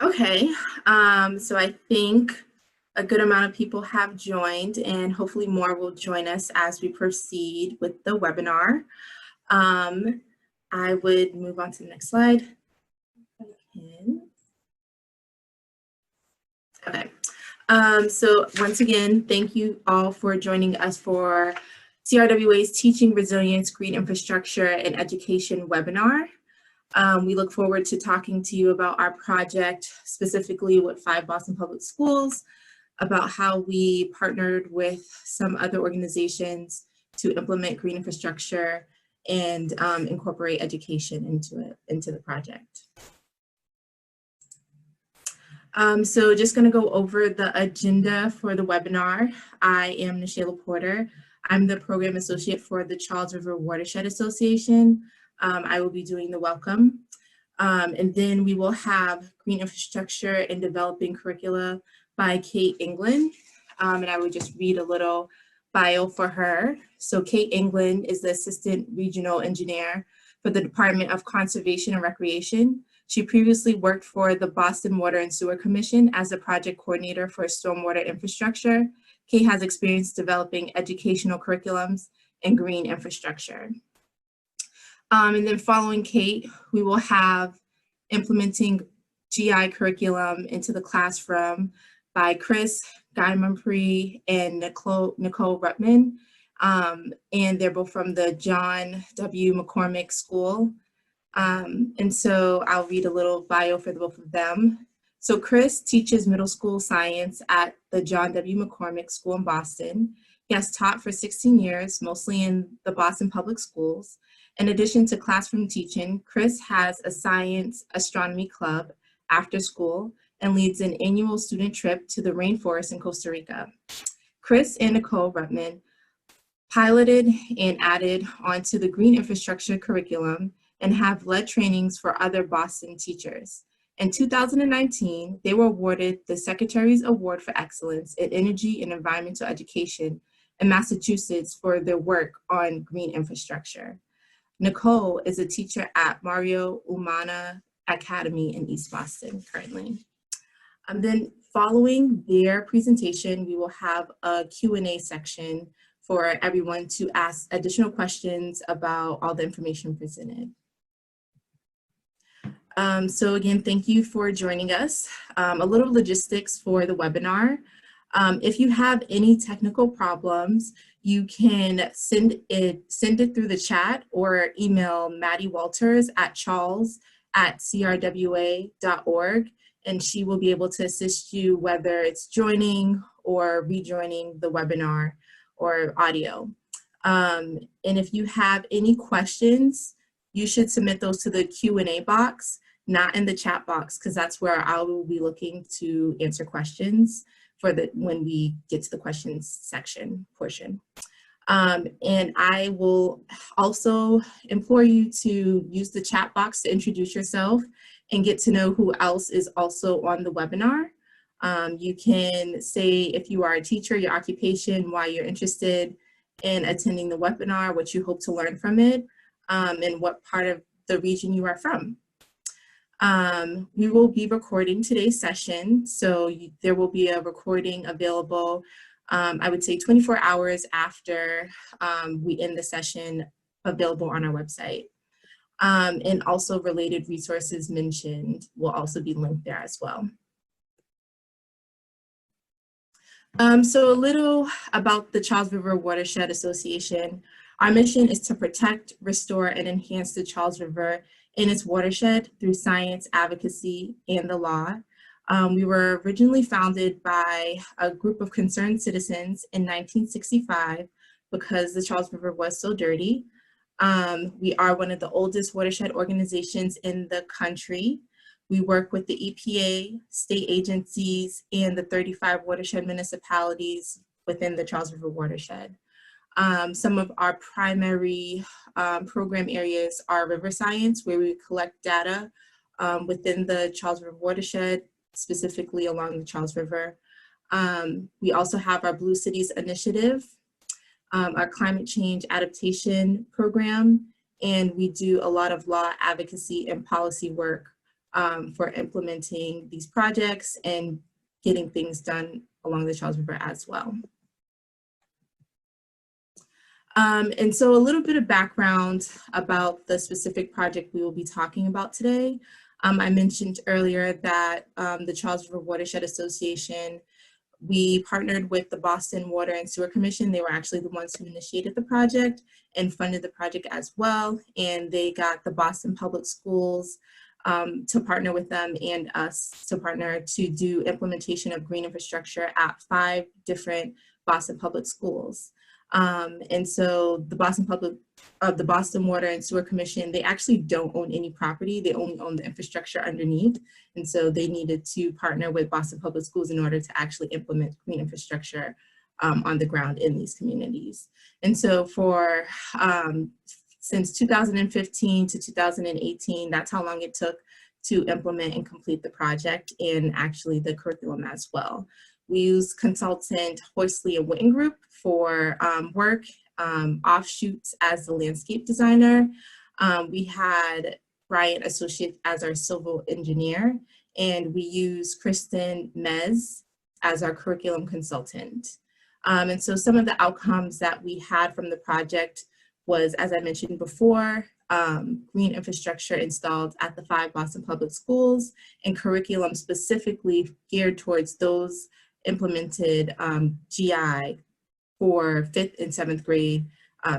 Okay, so I think a good amount of people have joined and hopefully more will join us as we proceed with the webinar. I would move on to the next slide. Okay, so once again, thank you all for joining us for CRWA's Teaching Resilience, Green Infrastructure, and Education webinar. We look forward to talking to you about our project, specifically with 5 Boston Public Schools, about how we partnered with some other organizations to implement green infrastructure and incorporate education into the project. So just going to go over the agenda for the webinar. I am Nishayla Porter. I'm the program associate for the Charles River Watershed Association. I will be doing the welcome. And then we will have Green Infrastructure and Developing Curricula by Kate England. And I would just read a little bio for her. So Kate England is the Assistant Regional Engineer for the Department of Conservation and Recreation. She previously worked for the Boston Water and Sewer Commission as a project coordinator for stormwater infrastructure. Kate has experience developing educational curriculums and green infrastructure. And then following Kate, we will have implementing GI curriculum into the classroom by Chris Guy-Mumpree and Nicole Rutman. And they're both from the John W. McCormick School. And so I'll read a little bio for the both of them. So Chris teaches middle school science at the John W. McCormick School in Boston. He has taught for 16 years, mostly in the Boston Public Schools. In addition to classroom teaching, Chris has a science astronomy club after school and leads an annual student trip to the rainforest in Costa Rica. Chris and Nicole Rutman piloted and added onto the green infrastructure curriculum and have led trainings for other Boston teachers. In 2019, they were awarded the Secretary's Award for Excellence in Energy and Environmental Education in Massachusetts for their work on green infrastructure. Nicole is a teacher at Mario Umana Academy in East Boston currently. Then following their presentation, we will have a Q&A section for everyone to ask additional questions about all the information presented. So again, thank you for joining us. A little logistics for the webinar. If you have any technical problems, you can send it through the chat or email Maddie Walters at charles@crwa.org, and she will be able to assist you whether it's joining or rejoining the webinar or audio. And if you have any questions, you should submit those to the Q&A box, not in the chat box, because that's where I will be looking to answer questions for when we get to the questions section portion. And I will also implore you to use the chat box to introduce yourself and get to know who else is also on the webinar. You can say if you are a teacher, your occupation, why you're interested in attending the webinar, what you hope to learn from it, and what part of the region you are from. We will be recording today's session, so there will be a recording available, I would say 24 hours after we end the session, available on our website. And also related resources mentioned will also be linked there as well. So a little about the Charles River Watershed Association. Our mission is to protect, restore, and enhance the Charles River in its watershed through science, advocacy, and the law. We were originally founded by a group of concerned citizens in 1965 because the Charles River was so dirty. We are one of the oldest watershed organizations in the country. We work with the EPA, state agencies, and the 35 watershed municipalities within the Charles River watershed. Some of our primary program areas are river science, where we collect data within the Charles River watershed, specifically along the Charles River. We also have our Blue Cities Initiative, our climate change adaptation program, and we do a lot of law advocacy and policy work for implementing these projects and getting things done along the Charles River as well. And so a little bit of background about the specific project we will be talking about today. I mentioned earlier that the Charles River Watershed Association, we partnered with the Boston Water and Sewer Commission. They were actually the ones who initiated the project and funded the project as well. And they got the Boston Public Schools to partner with them and us to partner to do implementation of green infrastructure at 5 different Boston public schools. And so the Boston Water and Sewer Commission, they actually don't own any property. They only own the infrastructure underneath. And so they needed to partner with Boston Public Schools in order to actually implement green infrastructure on the ground in these communities. And so for since 2015 to 2018, that's how long it took to implement and complete the project and actually the curriculum as well. We use consultant Horsley Witten Group for work, offshoots as the landscape designer. We had Brian Associate as our civil engineer, and we use Kristen Mez as our curriculum consultant. And so some of the outcomes that we had from the project was, as I mentioned before, green infrastructure installed at the 5 Boston public schools and curriculum specifically geared towards those implemented GI for 5th and 7th grade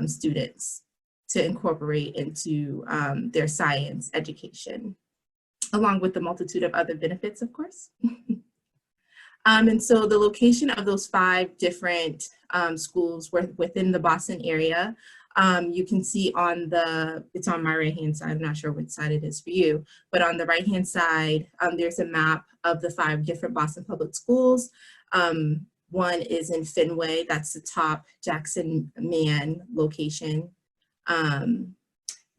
students to incorporate into their science education, along with the multitude of other benefits, of course. And so the location of those 5 different schools were within the Boston area. You can see on it's on my right-hand side, I'm not sure which side it is for you, but on the right-hand side, there's a map of the 5 different Boston public schools. One is in Fenway, that's the top Jackson Mann location. The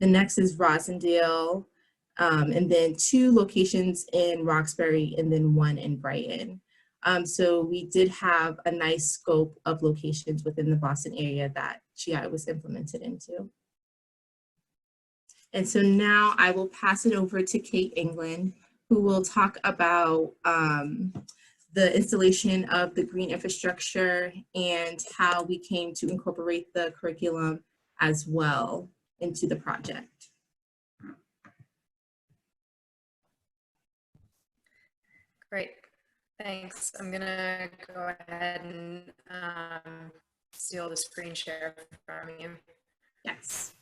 next is Roslindale, and then 2 locations in Roxbury, and then 1 in Brighton. So we did have a nice scope of locations within the Boston area that GI was implemented into. And so now I will pass it over to Kate England, who will talk about the installation of the green infrastructure and how we came to incorporate the curriculum as well into the project. Great, thanks. I'm gonna go ahead and steal the screen share from you. Yes.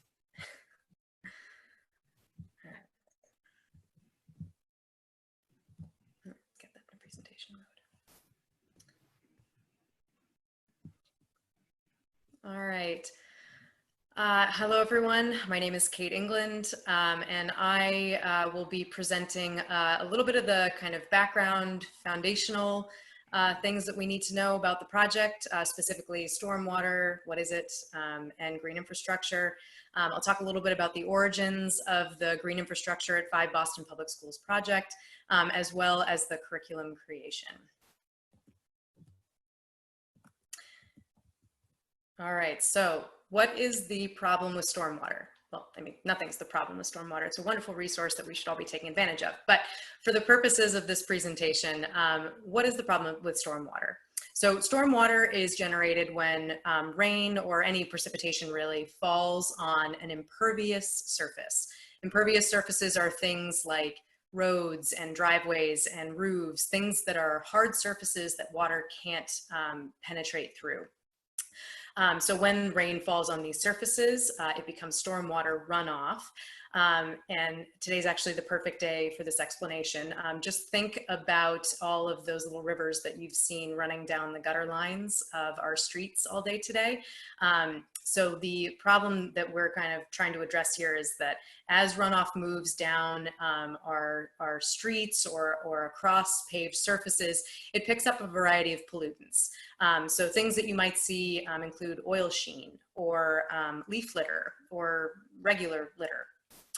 Get that in presentation mode. All right. Hello, everyone. My name is Kate England, and I will be presenting a little bit of the kind of background, foundational things that we need to know about the project, specifically stormwater, what is it, and green infrastructure. I'll talk a little bit about the origins of the green infrastructure at 5 Boston Public Schools project, as well as the curriculum creation. All right, so what is the problem with stormwater? Well, I mean, nothing's the problem with stormwater. It's a wonderful resource that we should all be taking advantage of. But for the purposes of this presentation, what is the problem with stormwater? So stormwater is generated when rain or any precipitation really falls on an impervious surface. Impervious surfaces are things like roads and driveways and roofs, things that are hard surfaces that water can't penetrate through. So when rain falls on these surfaces, it becomes stormwater runoff. And today's actually the perfect day for this explanation. Just think about all of those little rivers that you've seen running down the gutter lines of our streets all day today. So the problem that we're kind of trying to address here is that as runoff moves down our streets or across paved surfaces, it picks up a variety of pollutants. So things that you might see include oil sheen or leaf litter or regular litter,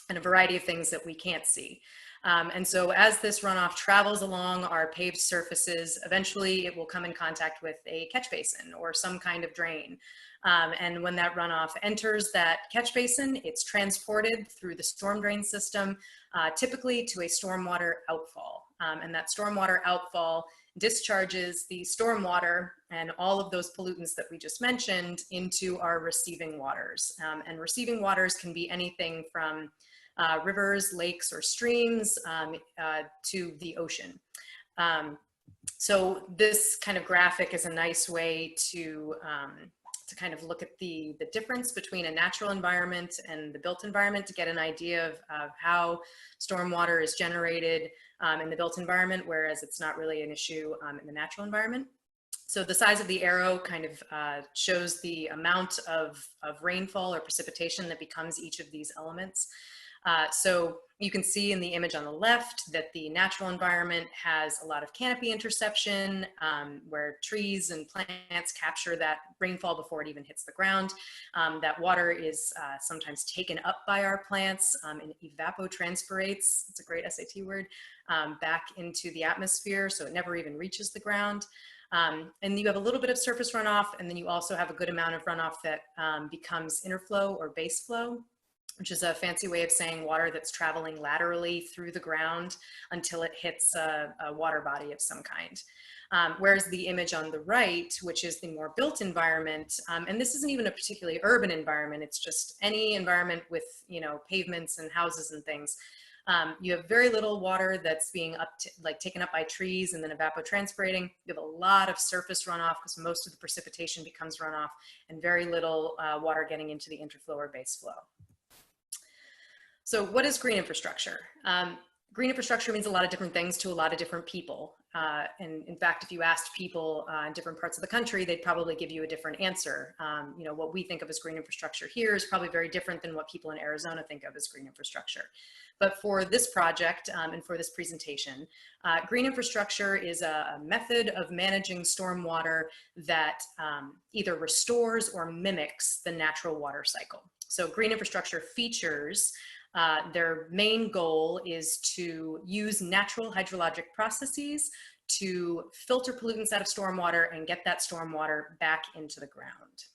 and a variety of things that we can't see. And so as this runoff travels along our paved surfaces, eventually it will come in contact with a catch basin or some kind of drain. And when that runoff enters that catch basin, it's transported through the storm drain system, typically to a stormwater outfall. And that stormwater outfall discharges the stormwater and all of those pollutants that we just mentioned into our receiving waters. And receiving waters can be anything from rivers, lakes, or streams to the ocean. So this kind of graphic is a nice way to kind of look at the difference between a natural environment and the built environment, to get an idea of how stormwater is generated in the built environment, whereas it's not really an issue in the natural environment. So the size of the arrow kind of shows the amount of rainfall or precipitation that becomes each of these elements. So you can see in the image on the left that the natural environment has a lot of canopy interception, where trees and plants capture that rainfall before it even hits the ground. That water is sometimes taken up by our plants and evapotranspirates, it's a great SAT word, back into the atmosphere, so it never even reaches the ground. And you have a little bit of surface runoff, and then you also have a good amount of runoff that becomes interflow or base flow, which is a fancy way of saying water that's traveling laterally through the ground until it hits a water body of some kind. Whereas the image on the right, which is the more built environment, and this isn't even a particularly urban environment, it's just any environment with, you know, pavements and houses and things. You have very little water that's being taken up by trees and then evapotranspirating. You have a lot of surface runoff because most of the precipitation becomes runoff, and very little water getting into the interflow or base flow. So what is green infrastructure? Green infrastructure means a lot of different things to a lot of different people. And in fact, if you asked people in different parts of the country, they'd probably give you a different answer. You know, what we think of as green infrastructure here is probably very different than what people in Arizona think of as green infrastructure. But for this project and for this presentation, green infrastructure is a method of managing stormwater that either restores or mimics the natural water cycle. So green infrastructure features, their main goal is to use natural hydrologic processes to filter pollutants out of stormwater and get that stormwater back into the ground.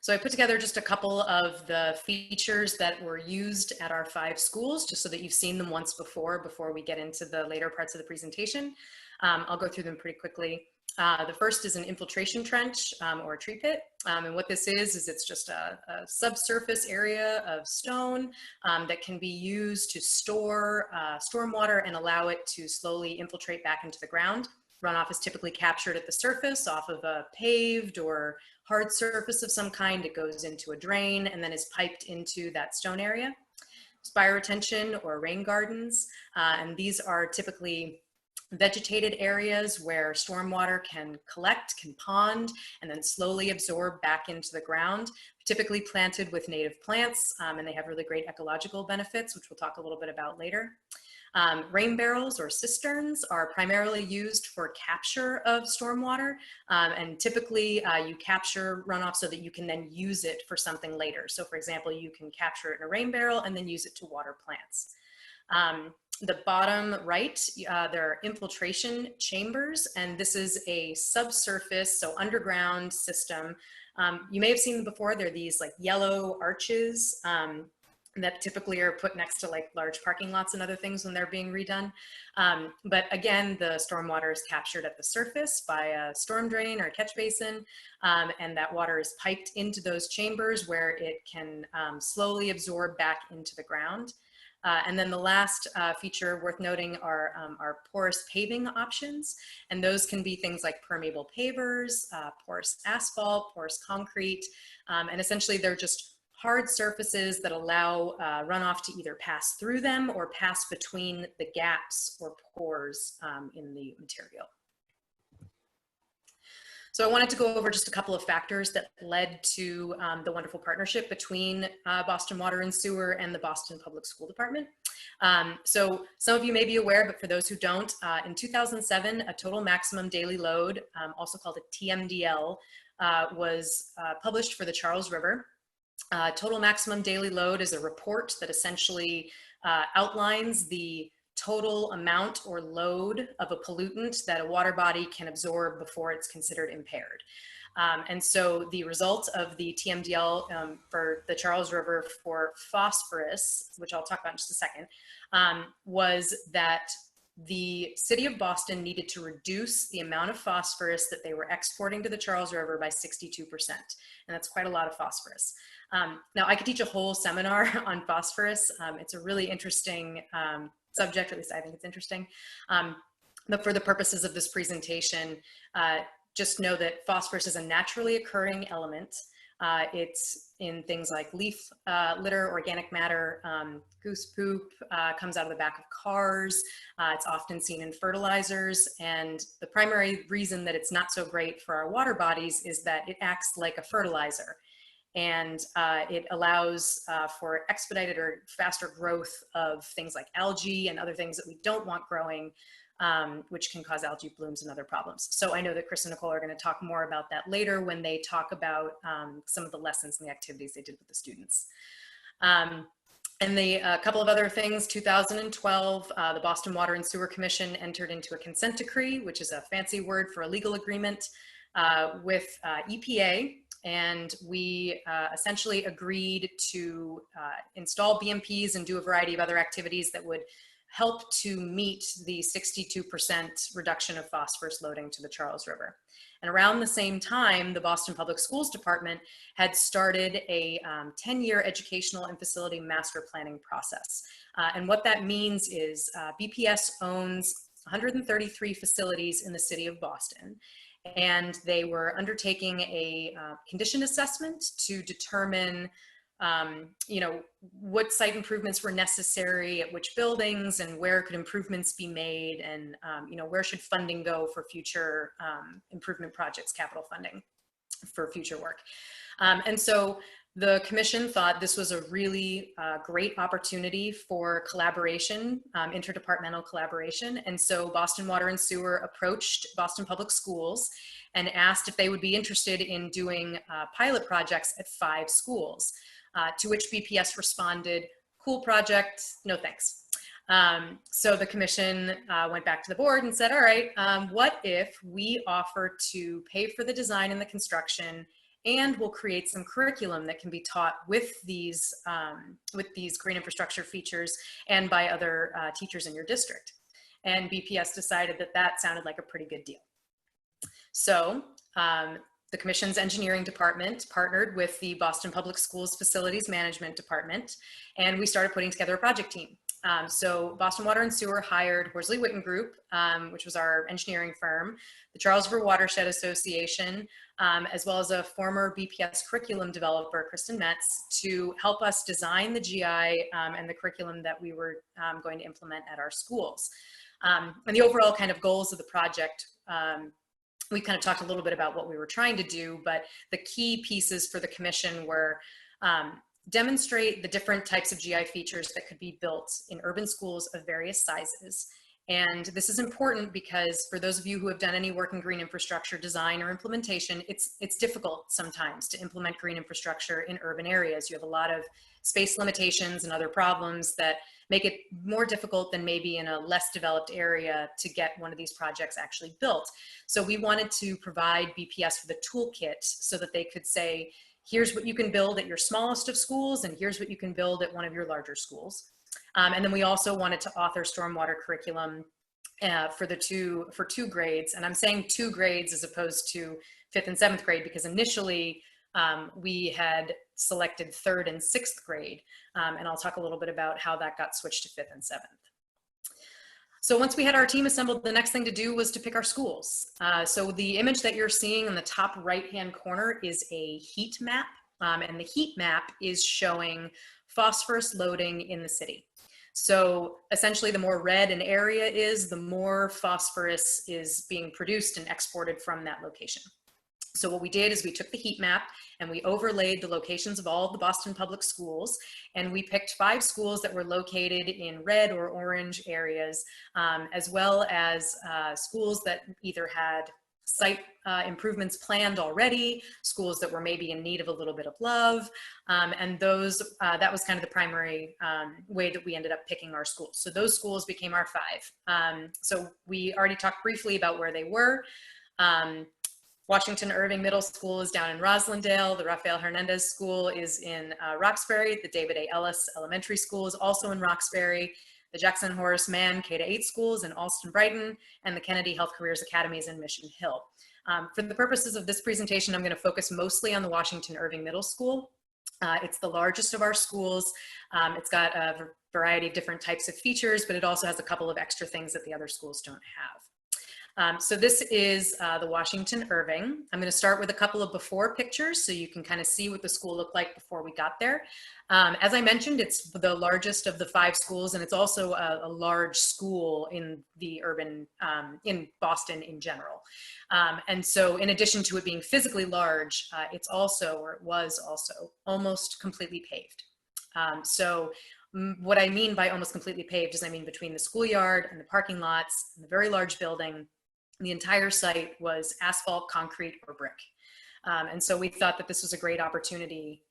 So I put together just a couple of the features that were used at our 5 schools, just so that you've seen them once before we get into the later parts of the presentation. I'll go through them pretty quickly. The first is an infiltration trench or a tree pit. And what this is it's just a subsurface area of stone that can be used to store stormwater and allow it to slowly infiltrate back into the ground. Runoff is typically captured at the surface off of a paved or hard surface of some kind. It goes into a drain and then is piped into that stone area. Spiroretention or rain gardens, and these are typically vegetated areas where stormwater can collect, can pond, and then slowly absorb back into the ground, typically planted with native plants, and they have really great ecological benefits, which we'll talk a little bit about later. Rain barrels or cisterns are primarily used for capture of stormwater, and typically you capture runoff so that you can then use it for something later. So for example, you can capture it in a rain barrel and then use it to water plants. The bottom right, there are infiltration chambers, and this is a subsurface, so underground system. You may have seen them before. They're these like yellow arches that typically are put next to like large parking lots and other things when they're being redone. But again, the stormwater is captured at the surface by a storm drain or a catch basin, and that water is piped into those chambers where it can slowly absorb back into the ground. And then the last feature worth noting are our porous paving options. And those can be things like permeable pavers, porous asphalt, porous concrete. And essentially they're just hard surfaces that allow runoff to either pass through them or pass between the gaps or pores in the material. So I wanted to go over just a couple of factors that led to the wonderful partnership between Boston Water and Sewer and the Boston Public School Department. So some of you may be aware, but for those who don't, in 2007, a total maximum daily load, also called a TMDL, was published for the Charles River. Total maximum daily load is a report that essentially outlines the total amount or load of a pollutant that a water body can absorb before it's considered impaired. And so the result of the TMDL for the Charles River for phosphorus, which I'll talk about in just a second, was that the city of Boston needed to reduce the amount of phosphorus that they were exporting to the Charles River by 62%. And that's quite a lot of phosphorus. Now, I could teach a whole seminar on phosphorus. It's a really interesting subject, or at least I think it's interesting. But for the purposes of this presentation, just know that phosphorus is a naturally occurring element. It's in things like leaf litter, organic matter, goose poop, comes out of the back of cars. It's often seen in fertilizers. And the primary reason that it's not so great for our water bodies is that it acts like a fertilizer. And it allows for expedited or faster growth of things like algae and other things that we don't want growing, which can cause algae blooms and other problems. So I know that Chris and Nicole are going to talk more about that later when they talk about some of the lessons and the activities they did with the students. And a couple of other things, 2012, the Boston Water and Sewer Commission entered into a consent decree, which is a fancy word for a legal agreement with EPA. And we essentially agreed to install BMPs and do a variety of other activities that would help to meet the 62% reduction of phosphorus loading to the Charles River. And around the same time, the Boston Public Schools Department had started a 10-year educational and facility master planning process. And what that means is BPS owns 133 facilities in the city of Boston. And they were undertaking a condition assessment to determine what site improvements were necessary at which buildings and where could improvements be made, and where should funding go for future improvement projects, capital funding for future work. And so the commission thought this was a really great opportunity for collaboration, interdepartmental collaboration. And so Boston Water and Sewer approached Boston Public Schools and asked if they would be interested in doing pilot projects at 5 schools, to which BPS responded, "Cool project, no thanks." So the commission went back to the board and said, all right, what if we offer to pay for the design and the construction, and we'll create some curriculum that can be taught with these green infrastructure features and by other teachers in your district? And BPS decided that that sounded like a pretty good deal. So the commission's engineering department partnered with the Boston Public Schools Facilities Management Department, and we started putting together a project team. So Boston Water and Sewer hired Horsley Witten Group, which was our engineering firm, the Charles River Watershed Association, as well as a former BPS curriculum developer, Kristen Metz, to help us design the GI and the curriculum that we were going to implement at our schools. And the overall kind of goals of the project, we kind of talked a little bit about what we were trying to do, but the key pieces for the commission were demonstrate the different types of GI features that could be built in urban schools of various sizes. And this is important because for those of you who have done any work in green infrastructure design or implementation, it's difficult sometimes to implement green infrastructure in urban areas. You have a lot of space limitations and other problems that make it more difficult than maybe in a less developed area to get one of these projects actually built. So we wanted to provide BPS with a toolkit so that they could say, here's what you can build at your smallest of schools, and here's what you can build at one of your larger schools. And then we also wanted to author stormwater curriculum for 2 grades. And I'm saying 2 grades as opposed to 5th and 7th grade, because initially we had selected 3rd and 6th grade. And I'll talk a little bit about how that got switched to 5th and 7th. So once we had our team assembled, the next thing to do was to pick our schools. So the image that you're seeing in the top right-hand corner is a heat map. And the heat map is showing phosphorus loading in the city. So essentially, the more red an area is, the more phosphorus is being produced and exported from that location. So what we did is we took the heat map and we overlaid the locations of all of the Boston public schools, and we picked 5 schools that were located in red or orange areas, as well as schools that either had site improvements planned already, schools that were maybe in need of a little bit of love, and those that was kind of the primary way that we ended up picking our schools. So those schools became our 5. So we already talked briefly about where they were. Washington Irving Middle School is down in Roslindale. The Rafael Hernandez School is in Roxbury. The David A. Ellis Elementary School is also in Roxbury. The Jackson Horace Mann K-8 schools in Alston, Brighton, and the Kennedy Health Careers Academies in Mission Hill. For the purposes of this presentation, I'm going to focus mostly on the Washington Irving Middle School. It's the largest of our schools. It's got a variety of different types of features, but it also has a couple of extra things that the other schools don't have. So this is the Washington Irving. I'm going to start with a couple of before pictures so you can kind of see what the school looked like before we got there. As I mentioned, it's the largest of the 5 schools, and it's also a large school in the urban, in Boston in general. And so in addition to it being physically large, it's also, or it was also, almost completely paved. What I mean by almost completely paved is I mean between the schoolyard and the parking lots and the very large building, the entire site was asphalt, concrete, or brick. And so we thought that this was a great opportunity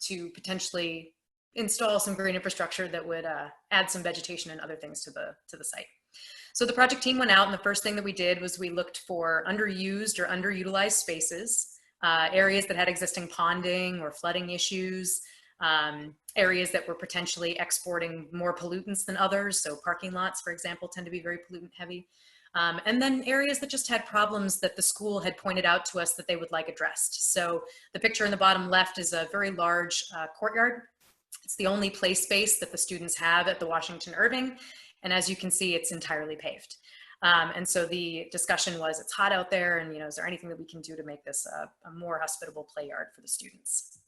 to potentially install some green infrastructure that would add some vegetation and other things to the site. So the project team went out, and the first thing that we did was we looked for underused or underutilized spaces, areas that had existing ponding or flooding issues, areas that were potentially exporting more pollutants than others. So parking lots, for example, tend to be very pollutant heavy. And then areas that just had problems that the school had pointed out to us that they would like addressed. So the picture in the bottom left is a very large courtyard. It's the only play space that the students have at the Washington Irving. And as you can see, it's entirely paved. And so the discussion was, it's hot out there, and is there anything that we can do to make this a more hospitable play yard for the students?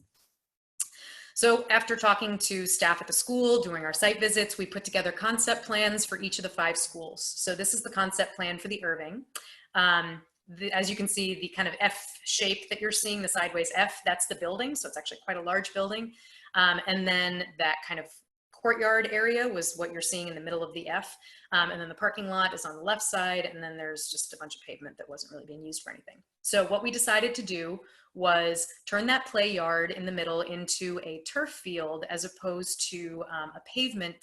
So after talking to staff at the school, doing our site visits, we put together concept plans for each of the 5 schools. So this is the concept plan for the Irving. As you can see, the kind of F shape that you're seeing, the sideways F, that's the building. So it's actually quite a large building. And then that kind of courtyard area was what you're seeing in the middle of the F. And then the parking lot is on the left side. And then there's just a bunch of pavement that wasn't really being used for anything. So what we decided to do was turn that play yard in the middle into a turf field as opposed to a pavement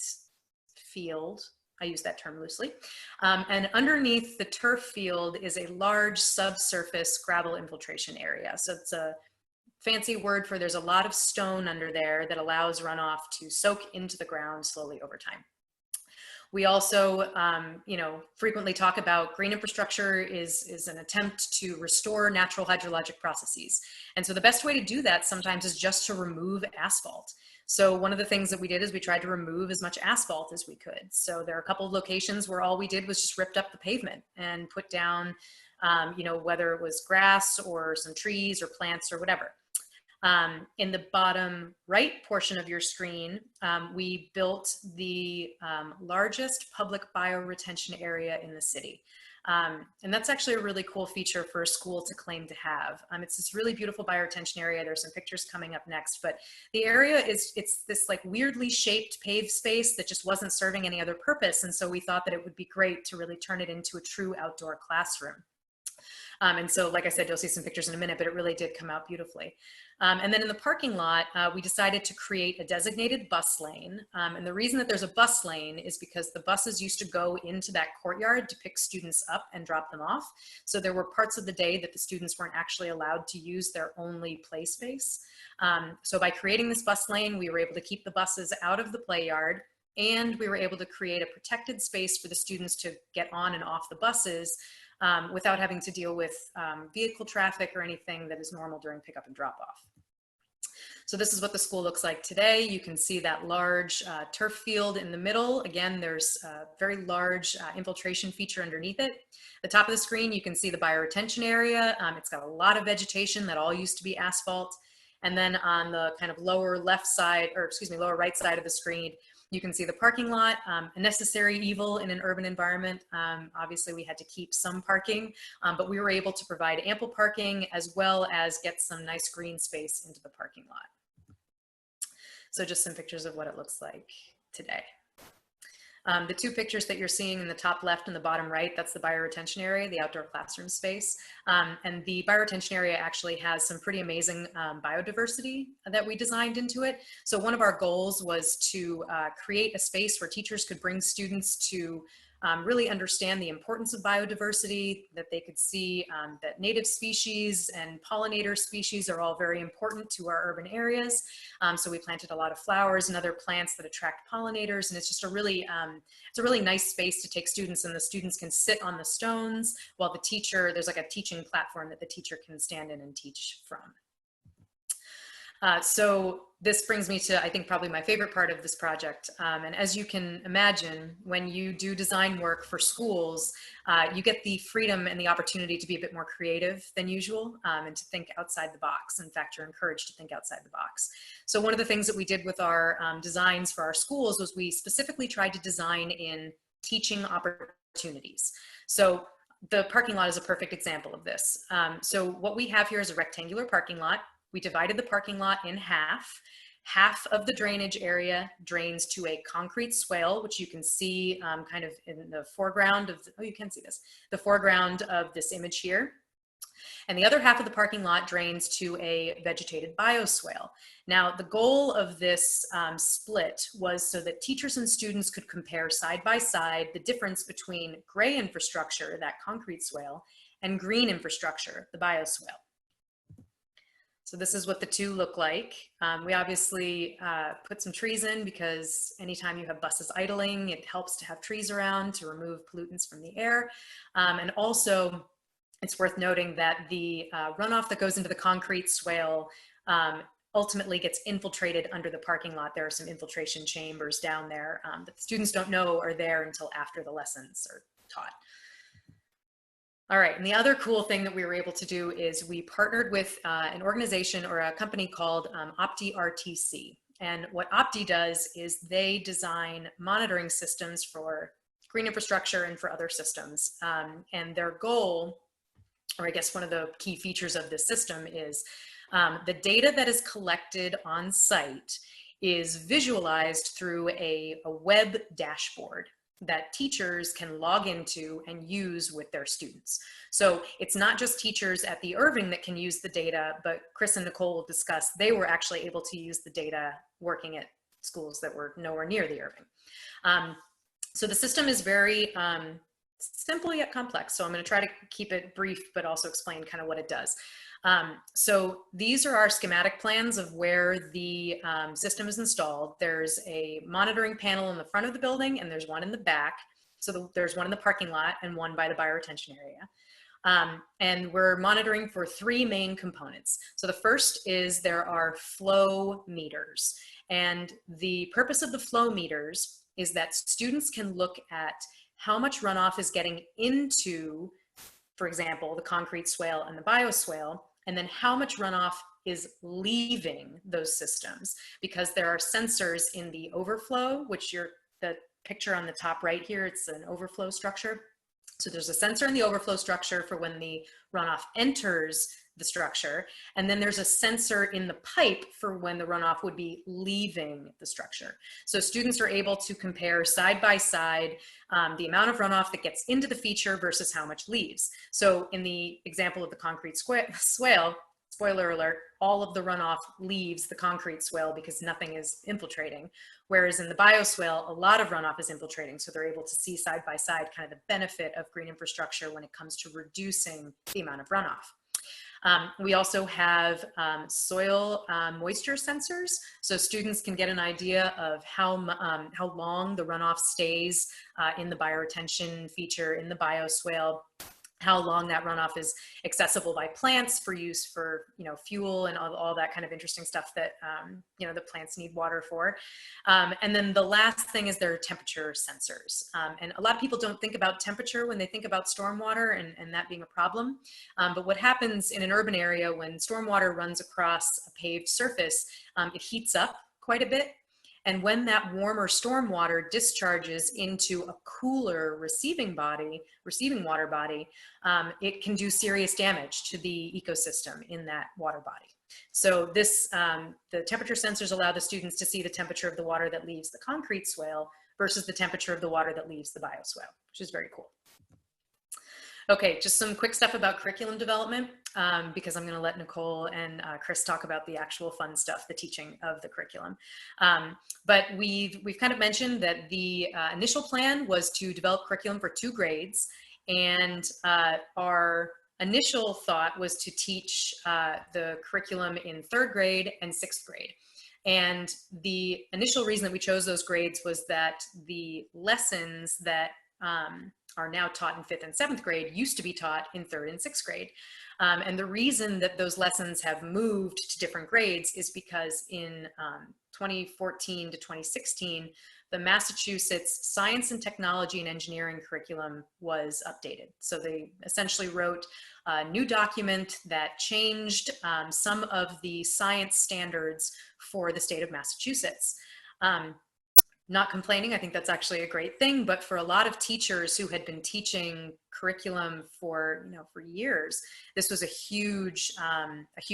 field. I use that term loosely. And underneath the turf field is a large subsurface gravel infiltration area. So it's a fancy word for there's a lot of stone under there that allows runoff to soak into the ground slowly over time. We also, frequently talk about green infrastructure is an attempt to restore natural hydrologic processes. And so the best way to do that sometimes is just to remove asphalt. So one of the things that we did is we tried to remove as much asphalt as we could. So there are a couple of locations where all we did was just ripped up the pavement and put down, whether it was grass or some trees or plants or whatever. In the bottom right portion of your screen, we built the largest public bioretention area in the city. And that's actually a really cool feature for a school to claim to have. It's this really beautiful bioretention area. There's some pictures coming up next, but the area it's this like weirdly shaped paved space that just wasn't serving any other purpose. And so we thought that it would be great to really turn it into a true outdoor classroom. And so, like I said, you'll see some pictures in a minute, but it really did come out beautifully. And then in the parking lot, we decided to create a designated bus lane. And the reason that there's a bus lane is because the buses used to go into that courtyard to pick students up and drop them off. So there were parts of the day that the students weren't actually allowed to use their only play space. So by creating this bus lane, we were able to keep the buses out of the play yard, and we were able to create a protected space for the students to get on and off the buses without having to deal with vehicle traffic or anything that is normal during pickup and drop off. So this is what the school looks like today. You can see that large turf field in the middle. Again, there's a very large infiltration feature underneath it. At the top of the screen, you can see the bioretention area. It's got a lot of vegetation that all used to be asphalt. And then on the kind of lower left side, or excuse me, lower right side of the screen, you can see the parking lot, a necessary evil in an urban environment. Obviously, we had to keep some parking, but we were able to provide ample parking as well as get some nice green space into the parking lot. So just some pictures of what it looks like today. The 2 pictures that you're seeing in the top left and the bottom right, that's the bioretention area, the outdoor classroom space. And the bioretention area actually has some pretty amazing biodiversity that we designed into it. So one of our goals was to create a space where teachers could bring students to really understand the importance of biodiversity, that they could see that native species and pollinator species are all very important to our urban areas. So we planted a lot of flowers and other plants that attract pollinators, and it's just a really, it's a really nice space to take students, and the students can sit on the stones while the teacher, there's like a teaching platform that the teacher can stand in and teach from. So this brings me to, I think, probably my favorite part of this project. And as you can imagine, when you do design work for schools, you get the freedom and the opportunity to be a bit more creative than usual and to think outside the box. In fact, you're encouraged to think outside the box. So one of the things that we did with our designs for our schools was we specifically tried to design in teaching opportunities. So the parking lot is a perfect example of this. So what we have here is a rectangular parking lot. We divided the parking lot in half. Half of the drainage area drains to a concrete swale, which you can see kind of in the foreground of, oh, you can see this, the foreground of this image here. And the other half of the parking lot drains to a vegetated bioswale. Now, the goal of this split was so that teachers and students could compare side by side the difference between gray infrastructure, that concrete swale, and green infrastructure, the bioswale. So this is what the two look like. We obviously put some trees in because anytime you have buses idling, it helps to have trees around to remove pollutants from the air. And also, it's worth noting that the runoff that goes into the concrete swale ultimately gets infiltrated under the parking lot. There are some infiltration chambers down there that the students don't know are there until after the lessons are taught. All right, and the other cool thing that we were able to do is we partnered with an organization or a company called Opti RTC. And what Opti does is they design monitoring systems for green infrastructure and for other systems. And their goal, or I guess one of the key features of this system is the data that is collected on site is visualized through a web dashboard that teachers can log into and use with their students. So it's not just teachers at the Irving that can use the data, but Chris and Nicole will discuss, they were actually able to use the data working at schools that were nowhere near the Irving. So the system is very simple yet complex. So I'm going to try to keep it brief, but also explain kind of what it does. So these are our schematic plans of where the system is installed. There's a monitoring panel in the front of the building, and there's one in the back. So there's one in the parking lot and one by the bioretention area. And we're monitoring for three main components. So the first is there are flow meters. And the purpose of the flow meters is that students can look at how much runoff is getting into, for example, the concrete swale and the bioswale, and then how much runoff is leaving those systems, because there are sensors in the overflow, which the picture on the top right here, it's an overflow structure. So there's a sensor in the overflow structure for when the runoff enters the structure, and then there's a sensor in the pipe for when the runoff would be leaving the structure. So students are able to compare side by side the amount of runoff that gets into the feature versus how much leaves. So in the example of the concrete swale, spoiler alert, all of the runoff leaves the concrete swale because nothing is infiltrating. Whereas in the bioswale, a lot of runoff is infiltrating. So they're able to see side by side kind of the benefit of green infrastructure when it comes to reducing the amount of runoff. We also have soil moisture sensors, so students can get an idea of how long the runoff stays in the bioretention feature in the bioswale, how long that runoff is accessible by plants for use for, fuel and all that kind of interesting stuff that, the plants need water for. And then the last thing is their temperature sensors. And a lot of people don't think about temperature when they think about stormwater and that being a problem. But what happens in an urban area when stormwater runs across a paved surface, it heats up quite a bit. And when that warmer stormwater discharges into a cooler receiving water body, it can do serious damage to the ecosystem in that water body. So the temperature sensors allow the students to see the temperature of the water that leaves the concrete swale versus the temperature of the water that leaves the bioswale, which is very cool. Okay, just some quick stuff about curriculum development, because I'm going to let Nicole and Chris talk about the actual fun stuff, the teaching of the curriculum. But we've kind of mentioned that the initial plan was to develop curriculum for 2 grades, and our initial thought was to teach the curriculum in 3rd grade and 6th grade. And the initial reason that we chose those grades was that the lessons that are now taught in 5th and 7th grade used to be taught in 3rd and 6th grade. And the reason that those lessons have moved to different grades is because in 2014 to 2016, the Massachusetts Science and Technology and Engineering curriculum was updated. So they essentially wrote a new document that changed some of the science standards for the state of Massachusetts. Not complaining, I think that's actually a great thing, but for a lot of teachers who had been teaching curriculum for years, this was a huge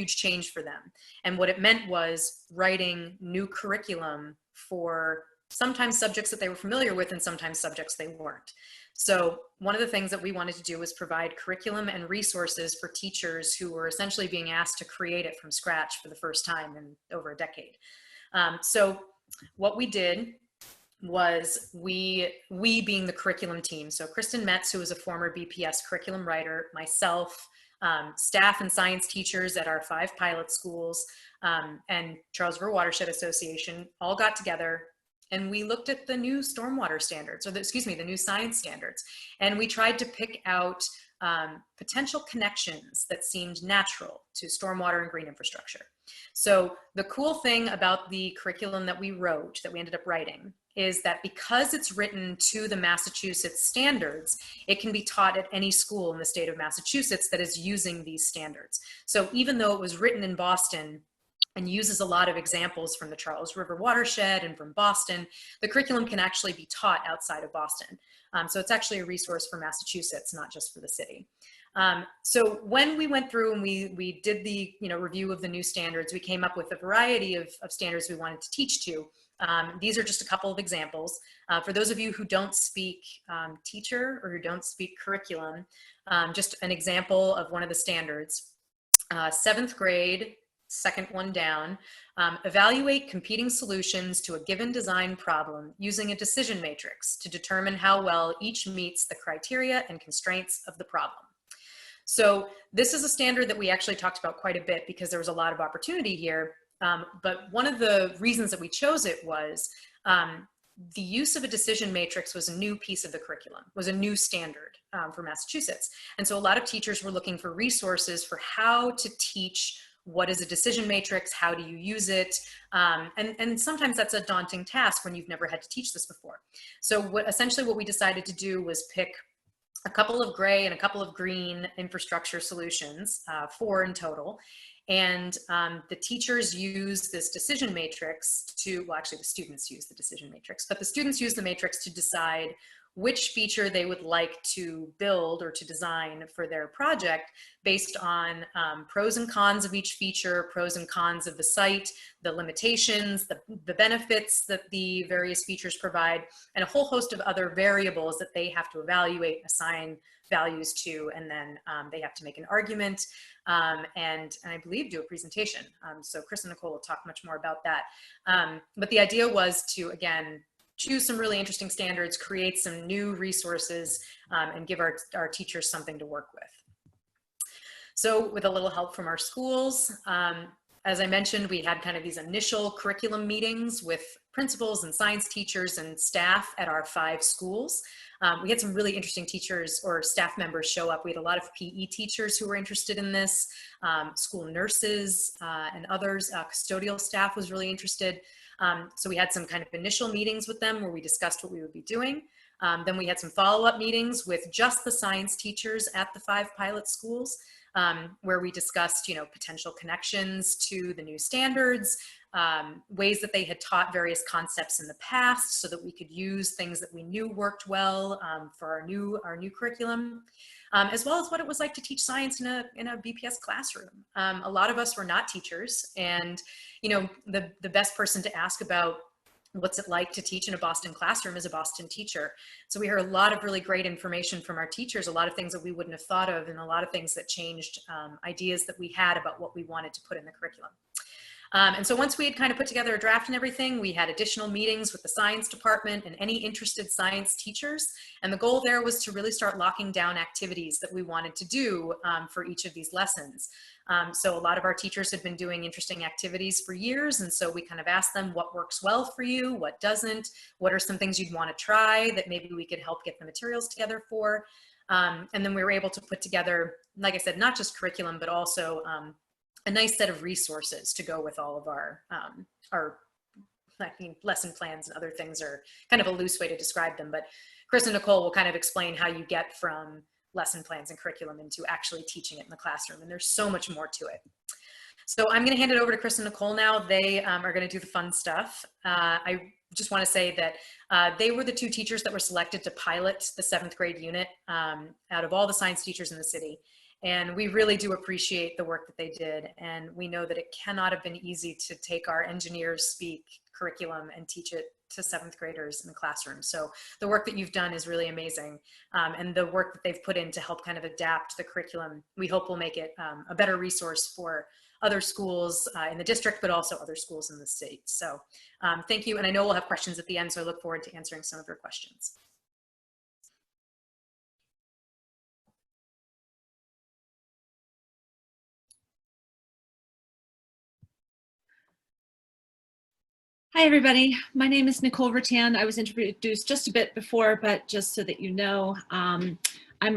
change for them. And what it meant was writing new curriculum for sometimes subjects that they were familiar with and sometimes subjects they weren't. So one of the things that we wanted to do was provide curriculum and resources for teachers who were essentially being asked to create it from scratch for the first time in over a decade. So what we did was we being the curriculum team. So Kristen Metz, who was a former BPS curriculum writer, myself, staff and science teachers at our 5 pilot schools, and Charles River Watershed Association all got together and we looked at the new stormwater standards, or the new science standards. And we tried to pick out potential connections that seemed natural to stormwater and green infrastructure. So the cool thing about the curriculum that we ended up writing, is that because it's written to the Massachusetts standards, it can be taught at any school in the state of Massachusetts that is using these standards. So even though it was written in Boston and uses a lot of examples from the Charles River Watershed and from Boston, the curriculum can actually be taught outside of Boston. So it's actually a resource for Massachusetts, not just for the city. So when we went through and we did the review of the new standards, we came up with a variety of standards we wanted to teach to. These are just a couple of examples. For those of you who don't speak teacher or who don't speak curriculum, just an example of one of the standards. 7th grade, second one down, evaluate competing solutions to a given design problem using a decision matrix to determine how well each meets the criteria and constraints of the problem. So this is a standard that we actually talked about quite a bit because there was a lot of opportunity here. But one of the reasons that we chose it was the use of a decision matrix was a new piece of the curriculum, was a new standard for Massachusetts. And so a lot of teachers were looking for resources for how to teach what is a decision matrix, how do you use it, and sometimes that's a daunting task when you've never had to teach this before. So essentially what we decided to do was pick a couple of gray and a couple of green infrastructure solutions, 4 in total. And the teachers use this decision matrix to, well, actually the students use the decision matrix, but the students use the matrix to decide which feature they would like to build or to design for their project based on pros and cons of each feature, pros and cons of the site, the limitations, the benefits that the various features provide, and a whole host of other variables that they have to evaluate, assign values to, and then they have to make an argument and I believe do a presentation. So Chris and Nicole will talk much more about that. But the idea was to, again, choose some really interesting standards, create some new resources, and give our teachers something to work with. So with a little help from our schools, as I mentioned, we had kind of these initial curriculum meetings with principals and science teachers and staff at our 5 schools. We had some really interesting teachers or staff members show up. We had a lot of PE teachers who were interested in this, school nurses and others. Custodial staff was really interested. So we had some kind of initial meetings with them where we discussed what we would be doing. Then we had some follow-up meetings with just the science teachers at the 5 pilot schools, where we discussed, potential connections to the new standards, ways that they had taught various concepts in the past so that we could use things that we knew worked well for our new curriculum, as well as what it was like to teach science in a BPS classroom. A lot of us were not teachers, and the best person to ask about what's it like to teach in a Boston classroom as a Boston teacher. So we heard a lot of really great information from our teachers, a lot of things that we wouldn't have thought of, and a lot of things that changed ideas that we had about what we wanted to put in the curriculum. And so once we had kind of put together a draft and everything, we had additional meetings with the science department and any interested science teachers. And the goal there was to really start locking down activities that we wanted to do for each of these lessons. So a lot of our teachers had been doing interesting activities for years. And so we kind of asked them what works well for you, what doesn't, what are some things you'd want to try that maybe we could help get the materials together for. And then we were able to put together, like I said, not just curriculum, but also a nice set of resources to go with all of our lesson plans and other things are kind of a loose way to describe them. But Chris and Nicole will kind of explain how you get from lesson plans and curriculum into actually teaching it in the classroom. And there's so much more to it. So I'm going to hand it over to Chris and Nicole now. They are going to do the fun stuff. I just want to say that they were the two teachers that were selected to pilot the 7th grade unit out of all the science teachers in the city. And we really do appreciate the work that they did. And we know that it cannot have been easy to take our engineers speak curriculum and teach it to 7th graders in the classroom. So the work that you've done is really amazing. And the work that they've put in to help kind of adapt the curriculum, we hope will make it a better resource for other schools in the district, but also other schools in the state. So thank you. And I know we'll have questions at the end, so I look forward to answering some of your questions. Hi, everybody. My name is Nicole Rattan. I was introduced just a bit before, but just so that you know, I'm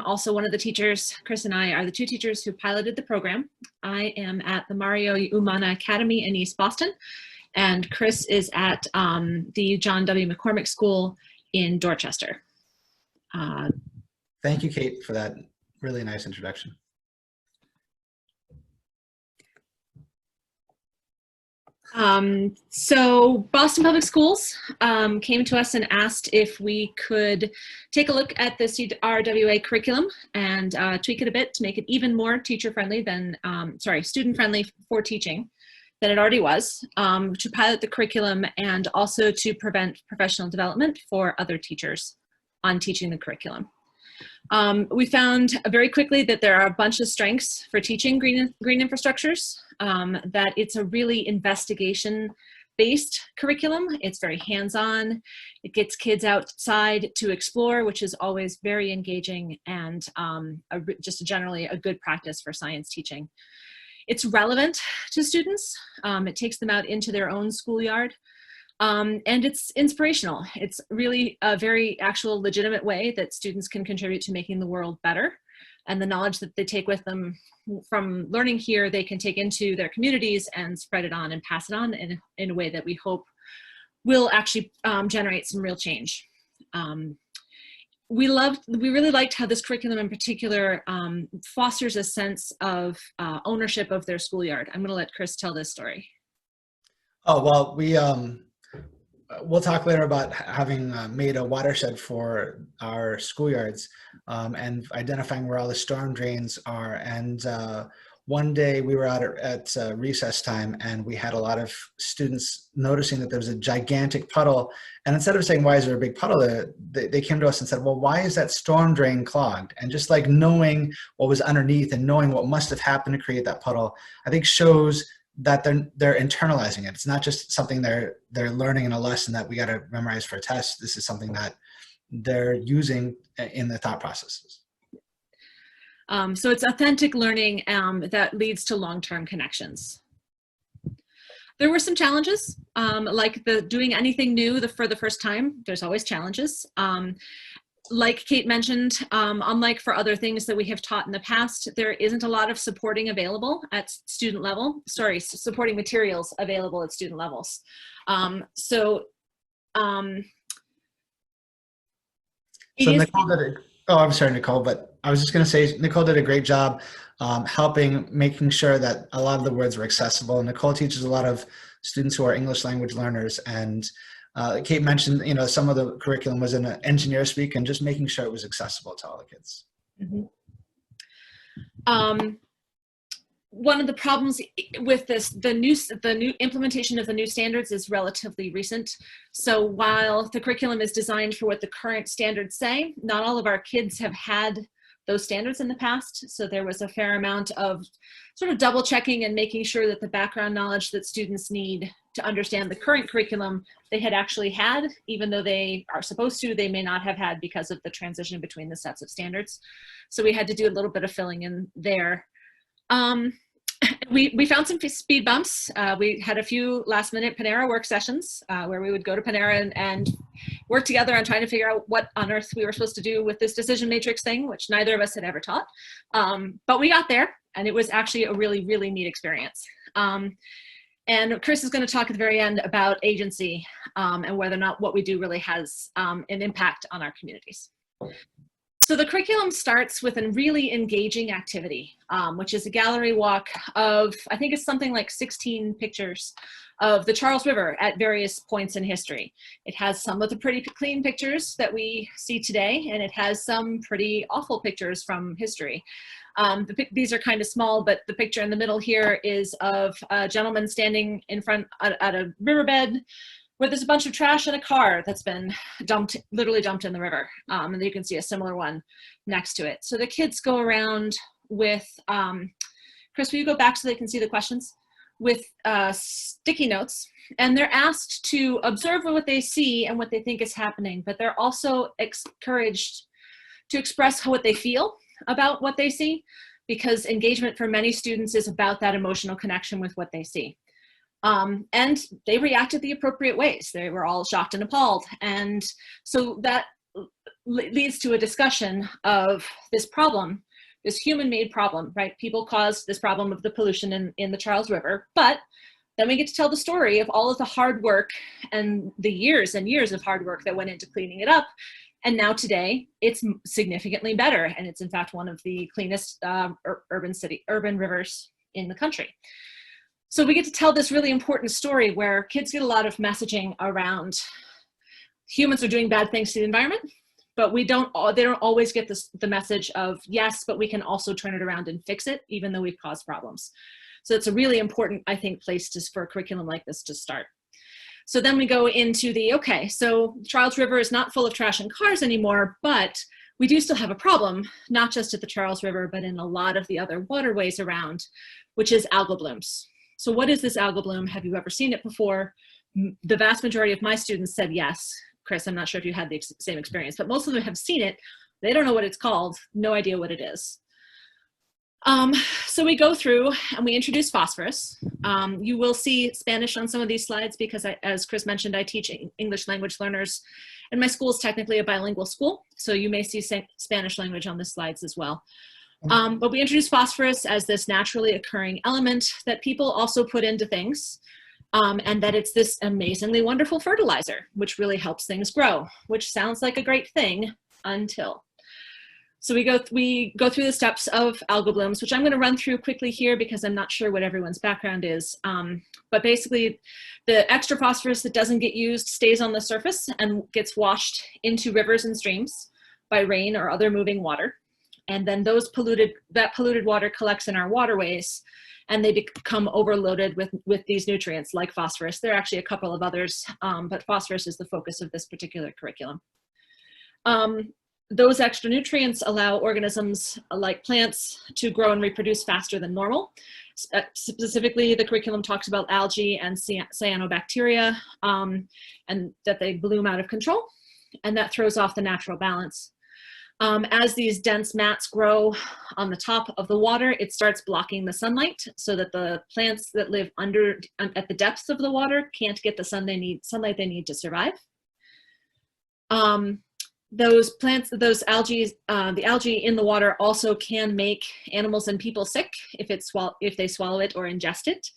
also one of the teachers. Chris and I are the two teachers who piloted the program. I am at the Mario Umana Academy in East Boston, and Chris is at the John W. McCormick School in Dorchester. Thank you, Kate, for that really nice introduction. So Boston Public Schools came to us and asked if we could take a look at the CRWA curriculum and tweak it a bit to make it even more teacher-friendly than, student-friendly for teaching than it already was, to pilot the curriculum and also to prevent professional development for other teachers on teaching the curriculum. We found very quickly that there are a bunch of strengths for teaching green infrastructures, that it's a really investigation-based curriculum. It's very hands-on. It gets kids outside to explore, which is always very engaging and just generally a good practice for science teaching. It's relevant to students. It takes them out into their own schoolyard. And it's inspirational. It's really a very actual legitimate way that students can contribute to making the world better. And the knowledge that they take with them from learning here, they can take into their communities and spread it on and pass it on in a way that we hope will actually generate some real change. We really liked how this curriculum in particular fosters a sense of ownership of their schoolyard. I'm gonna let Chris tell this story. Oh, well, we'll talk later about having made a watershed for our schoolyards and identifying where all the storm drains are. And one day we were out at recess time and we had a lot of students noticing that there was a gigantic puddle. And instead of saying, why is there a big puddle there? They came to us and said, well, why is that storm drain clogged? And just like knowing what was underneath and knowing what must have happened to create that puddle, I think shows that they're internalizing it. It's not just something they're learning in a lesson that we got to memorize for a test. This is something that they're using in the thought processes. So it's authentic learning that leads to long-term connections. There were some challenges, like doing anything new for the first time. There's always challenges. Like Kate mentioned, unlike for other things that we have taught in the past, there isn't a lot of supporting available at student level. Sorry, supporting materials available at student levels. So Nicole did oh, I'm sorry, Nicole, but I was just going to say Nicole did a great job making sure that a lot of the words were accessible. Nicole teaches a lot of students who are English language learners, and Kate mentioned, some of the curriculum was in engineer speak and just making sure it was accessible to all the kids. Mm-hmm. one of the problems with this, the new implementation of the new standards is relatively recent. So while the curriculum is designed for what the current standards say, not all of our kids have had those standards in the past. So there was a fair amount of sort of double checking and making sure that the background knowledge that students need to understand the current curriculum they had actually had, even though they are supposed to, they may not have had because of the transition between the sets of standards. So we had to do a little bit of filling in there. We found some speed bumps. We had a few last minute Panera work sessions where we would go to Panera and work together on trying to figure out what on earth we were supposed to do with this decision matrix thing, which neither of us had ever taught. But we got there, and it was actually a really, really neat experience. And Chris is going to talk at the very end about agency and whether or not what we do really has an impact on our communities. So the curriculum starts with a really engaging activity, which is a gallery walk of, I think it's something like 16 pictures of the Charles River at various points in history. It has some of the pretty clean pictures that we see today, and it has some pretty awful pictures from history. These are kind of small, but the picture in the middle here is of a gentleman standing in front at a riverbed where there's a bunch of trash in a car that's been dumped, literally dumped in the river. And you can see a similar one next to it. So the kids go around with, Chris, will you go back so they can see the questions? With sticky notes, and they're asked to observe what they see and what they think is happening, but they're also encouraged to express what they feel about what they see, because engagement for many students is about that emotional connection with what they see. And they reacted the appropriate ways. They were all shocked and appalled. And so that leads to a discussion of this problem, this human-made problem, right? People caused this problem of the pollution in the Charles River, but then we get to tell the story of all of the hard work and the years and years of hard work that went into cleaning it up. And now today, it's significantly better. And it's in fact one of the cleanest urban rivers in the country. So we get to tell this really important story where kids get a lot of messaging around humans are doing bad things to the environment, but they don't always get the message of, yes, but we can also turn it around and fix it, even though we've caused problems. So it's a really important, I think, place for a curriculum like this to start. So then we go into okay, so Charles River is not full of trash and cars anymore, but we do still have a problem, not just at the Charles River, but in a lot of the other waterways around, which is algal blooms. So what is this algal bloom? Have you ever seen it before? The vast majority of my students said yes. Chris, I'm not sure if you had the same experience, but most of them have seen it. They don't know what it's called, no idea what it is. So we go through and we introduce phosphorus. You will see Spanish on some of these slides because as Chris mentioned, I teach English language learners, and my school is technically a bilingual school. So you may see Spanish language on the slides as well. But we introduce phosphorus as this naturally occurring element that people also put into things, and that it's this amazingly wonderful fertilizer, which really helps things grow, which sounds like a great thing until. So we go through the steps of algal blooms, which I'm going to run through quickly here because I'm not sure what everyone's background is. But basically, the extra phosphorus that doesn't get used stays on the surface and gets washed into rivers and streams by rain or other moving water. And then that polluted water collects in our waterways, and they become overloaded with these nutrients like phosphorus. There are actually a couple of others, but phosphorus is the focus of this particular curriculum. Those extra nutrients allow organisms like plants to grow and reproduce faster than normal. Specifically, the curriculum talks about algae and cyanobacteria, and that they bloom out of control, and that throws off the natural balance. As these dense mats grow on the top of the water, it starts blocking the sunlight so that the plants that live at the depths of the water can't get the sunlight they need to survive. Those plants, the algae in the water also can make animals and people sick if they swallow it or ingest it.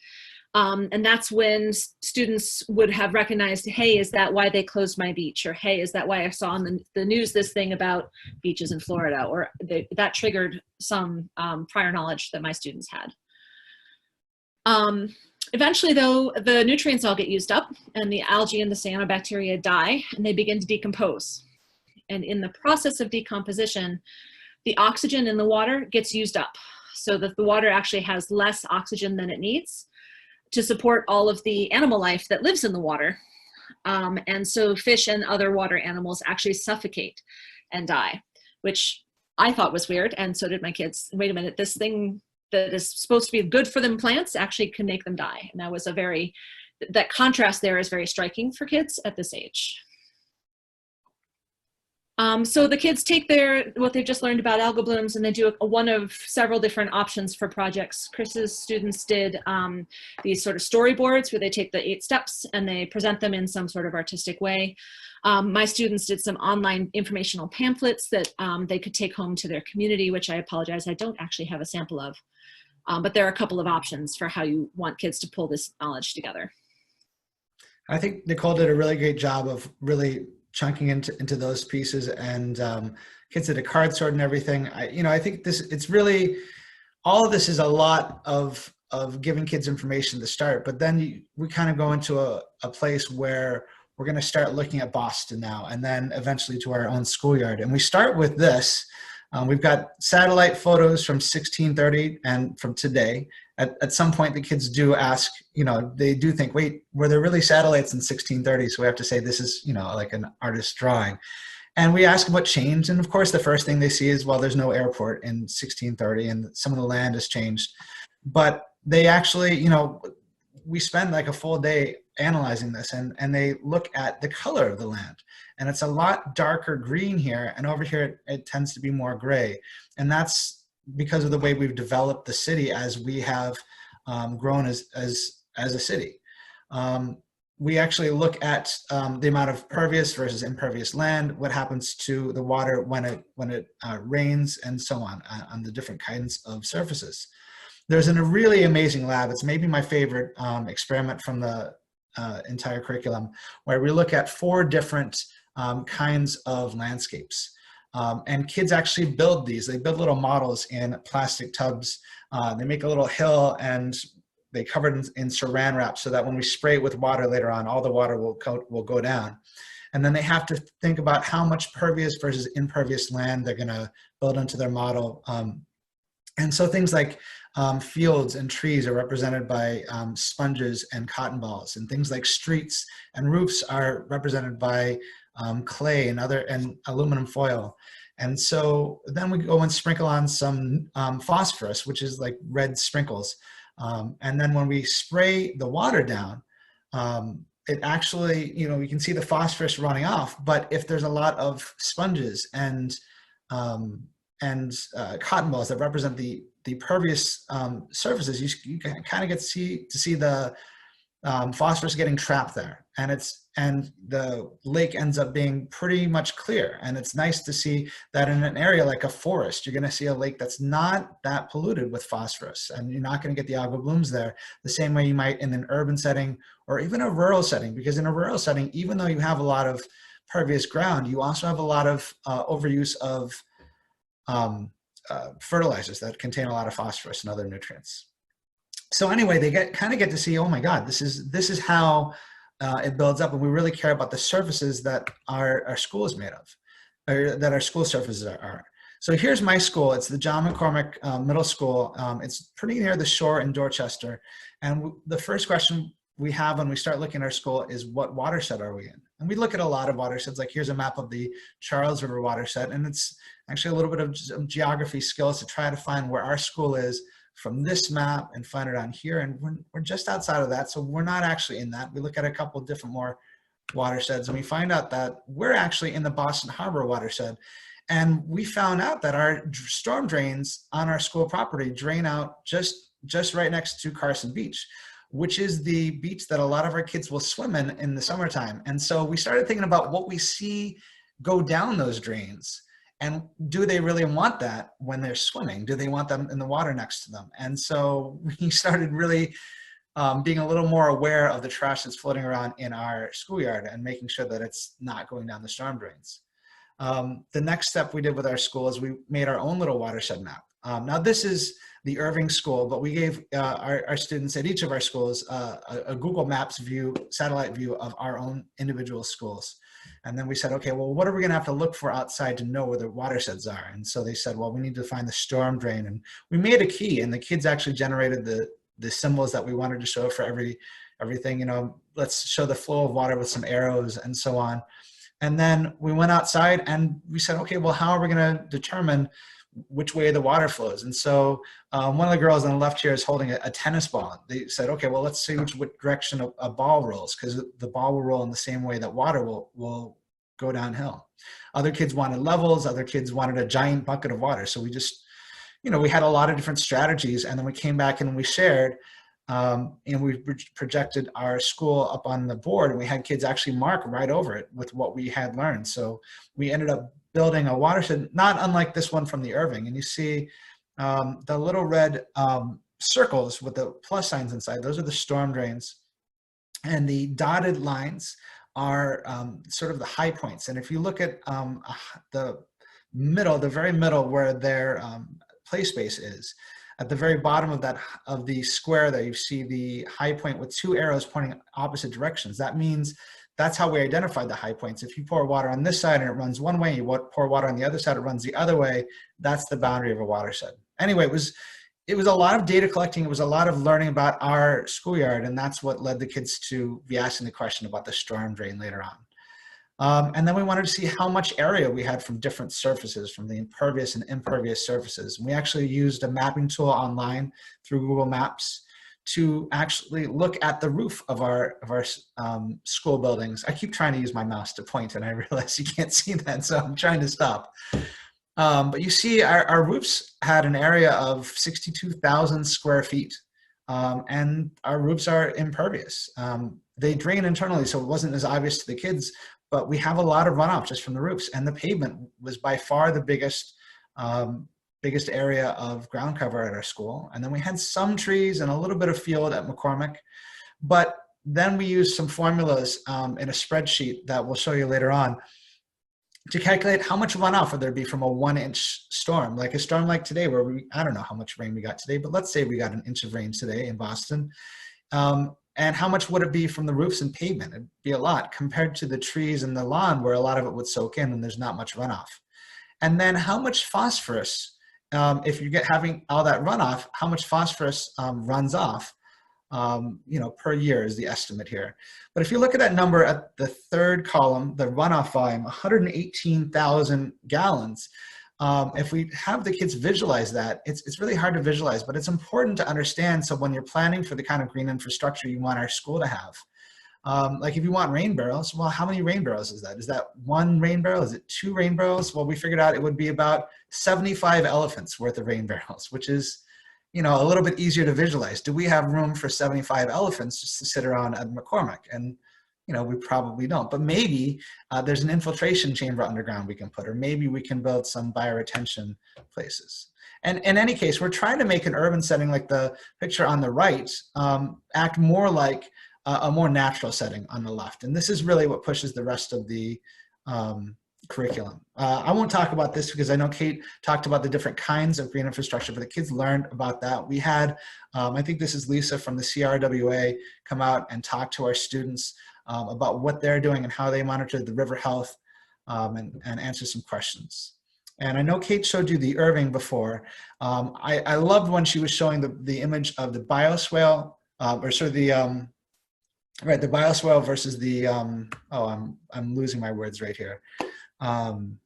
And that's when students would have recognized, hey, is that why they closed my beach? Or hey, is that why I saw on the news this thing about beaches in Florida? Or that triggered some prior knowledge that my students had. Eventually, though, the nutrients all get used up and the algae and the cyanobacteria die and they begin to decompose. And in the process of decomposition, the oxygen in the water gets used up. so that the water actually has less oxygen than it needs to support all of the animal life that lives in the water. And so fish and other water animals actually suffocate and die, which I thought was weird. And so did my kids. Wait a minute, this thing that is supposed to be good for them plants actually can make them die. And that was that contrast there is very striking for kids at this age. So the kids take what they've just learned about algal blooms, and they do one of several different options for projects. Chris's students did these sort of storyboards where they take the 8 steps and they present them in some sort of artistic way. My students did some online informational pamphlets that they could take home to their community, which I apologize, I don't actually have a sample of. But there are a couple of options for how you want kids to pull this knowledge together. I think Nicole did a really great job of really chunking into those pieces, and kids did a card sort and everything. I think it's really, all of this is a lot of giving kids information to start, but then we kind of go into a place where we're going to start looking at Boston now, and then eventually to our own schoolyard. And we start with this. We've got satellite photos from 1630 and from today. At some point, the kids do ask, they do think, wait, were there really satellites in 1630? So we have to say this is, like an artist's drawing. And we ask them what changed. And of course, the first thing they see is, well, there's no airport in 1630 and some of the land has changed. But they actually, we spend like a full day analyzing this, and they look at the color of the land. And it's a lot darker green here, and over here it tends to be more gray. And that's because of the way we've developed the city as we have grown as a city. We actually look at the amount of pervious versus impervious land, what happens to the water when it rains, and so on the different kinds of surfaces. There's a really amazing lab. It's maybe my favorite experiment from the entire curriculum, where we look at 4 different kinds of landscapes. And kids actually build these. They build little models in plastic tubs. They make a little hill and they cover it in saran wrap so that when we spray it with water later on, all the water will go down. And then they have to think about how much pervious versus impervious land they're going to build into their model. And so things like fields and trees are represented by sponges and cotton balls, and things like streets and roofs are represented by clay and aluminum foil. And so then we go and sprinkle on some phosphorus, which is like red sprinkles. And then when we spray the water down, it actually, we can see the phosphorus running off. But if there's a lot of sponges and cotton balls that represent the pervious surfaces, you can kind of get to see the phosphorus getting trapped there, and the lake ends up being pretty much clear. And it's nice to see that in an area like a forest, you're going to see a lake that's not that polluted with phosphorus, and you're not going to get the algal blooms there the same way you might in an urban setting or even a rural setting. Because in a rural setting, even though you have a lot of pervious ground, you also have a lot of overuse of fertilizers that contain a lot of phosphorus and other nutrients. So anyway, they kind of get to see, oh my God, this is how it builds up, and we really care about the surfaces that our school is made of, or that our school surfaces are. So here's my school. It's the John McCormick Middle School. It's pretty near the shore in Dorchester. And the first question we have when we start looking at our school is, what watershed are we in? And we look at a lot of watersheds. Like here's a map of the Charles River watershed, and it's actually a little bit of geography skills to try to find where our school is from this map and find it on here. And we're just outside of that, so we're not actually in that. We look at a couple of different more watersheds, and we find out that we're actually in the Boston Harbor watershed. And we found out that our storm drains on our school property drain out just right next to Carson Beach, which is the beach that a lot of our kids will swim in the summertime. And so we started thinking about what we see go down those drains. And do they really want that when they're swimming? Do they want them in the water next to them? And so we started really being a little more aware of the trash that's floating around in our schoolyard and making sure that it's not going down the storm drains. The next step we did with our school is we made our own little watershed map. Now this is the Irving School, but we gave our students at each of our schools a Google Maps view, satellite view of our own individual schools. And then we said, okay, well, what are we going to have to look for outside to know where the watersheds are? And so they said, well, we need to find the storm drain. And we made a key, and the kids actually generated the symbols that we wanted to show for everything. You know, let's show the flow of water with some arrows and so on. And then we went outside and we said, okay, well, how are we going to determine which way the water flows? And so one of the girls on the left here is holding a tennis ball. They said, okay, well, let's see which direction a ball rolls, because the ball will roll in the same way that water will go downhill. Other kids wanted levels. Other kids wanted a giant bucket of water. So we just, you know, we had a lot of different strategies, and then we came back and we shared, and we projected our school up on the board, and we had kids actually mark right over it with what we had learned. So we ended up building a watershed, not unlike this one from the Irving. And you see the little red circles with the plus signs inside. Those are the storm drains. And the dotted lines are sort of the high points. And if you look at the middle, the very middle where their play space is, at the very bottom of the square there, you see the high point with two arrows pointing opposite directions. That means that's how we identified the high points. If you pour water on this side and it runs one way, you pour water on the other side, it runs the other way, that's the boundary of a watershed. Anyway, it was a lot of data collecting. It was a lot of learning about our schoolyard, and that's what led the kids to be asking the question about the storm drain later on. And then we wanted to see how much area we had from different surfaces, from the impervious and impervious surfaces. And we actually used a mapping tool online through Google Maps to actually look at the roof of our school buildings. I keep trying to use my mouse to point, and I realize you can't see that, so I'm trying to stop. But you see our roofs had an area of 62,000 square feet, and our roofs are impervious. They drain internally, so it wasn't as obvious to the kids, but we have a lot of runoff just from the roofs, and the pavement was by far the biggest area of ground cover at our school. And then we had some trees and a little bit of field at McCormick. But then we used some formulas in a spreadsheet that we'll show you later on to calculate how much runoff would there be from a 1-inch storm, like a storm like today, where I don't know how much rain we got today, but let's say we got an inch of rain today in Boston. And how much would it be from the roofs and pavement? It'd be a lot compared to the trees and the lawn, where a lot of it would soak in and there's not much runoff. And then how much phosphorus, if you having all that runoff, how much phosphorus runs off, per year is the estimate here. But if you look at that number at the third column, the runoff volume, 118,000 gallons. If we have the kids visualize that, it's really hard to visualize, but it's important to understand. So when you're planning for the kind of green infrastructure you want our school to have, like if you want rain barrels, well, how many rain barrels is that? Is that one rain barrel? Is it two rain barrels? Well, we figured out it would be about 75 elephants worth of rain barrels, which is, a little bit easier to visualize. Do we have room for 75 elephants just to sit around at McCormick? And, we probably don't, but maybe there's an infiltration chamber underground we can put, or maybe we can build some bioretention places. And in any case, we're trying to make an urban setting like the picture on the right act more like a more natural setting on the left. And this is really what pushes the rest of the curriculum. I won't talk about this because I know Kate talked about the different kinds of green infrastructure, but the kids learned about that. We had, I think this is Lisa from the CRWA, come out and talk to our students about what they're doing and how they monitor the river health and answer some questions. And I know Kate showed you the Irving before. I loved when she was showing the image of the bioswale, or sort of the bioswale versus the, I'm losing my words right here. Hold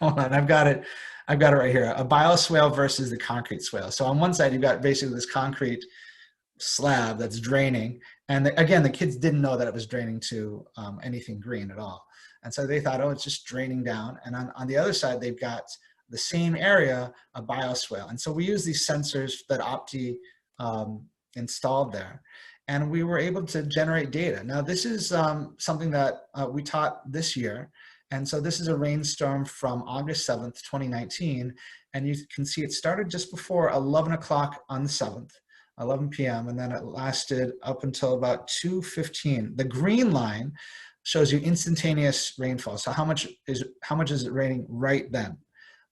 on, I've got it right here. A bioswale versus the concrete swale. So on one side, you've got basically this concrete slab that's draining. And again, the kids didn't know that it was draining to anything green at all. And so they thought, oh, it's just draining down. And on the other side, they've got the same area, a bioswale. And so we use these sensors that Opti installed there. And we were able to generate data. Now, this is something that we taught this year. And so this is a rainstorm from August 7th, 2019. And you can see it started just before 11 o'clock on the 7th, 11 p.m. And then it lasted up until about 2:15. The green line shows you instantaneous rainfall. So how much is it raining right then?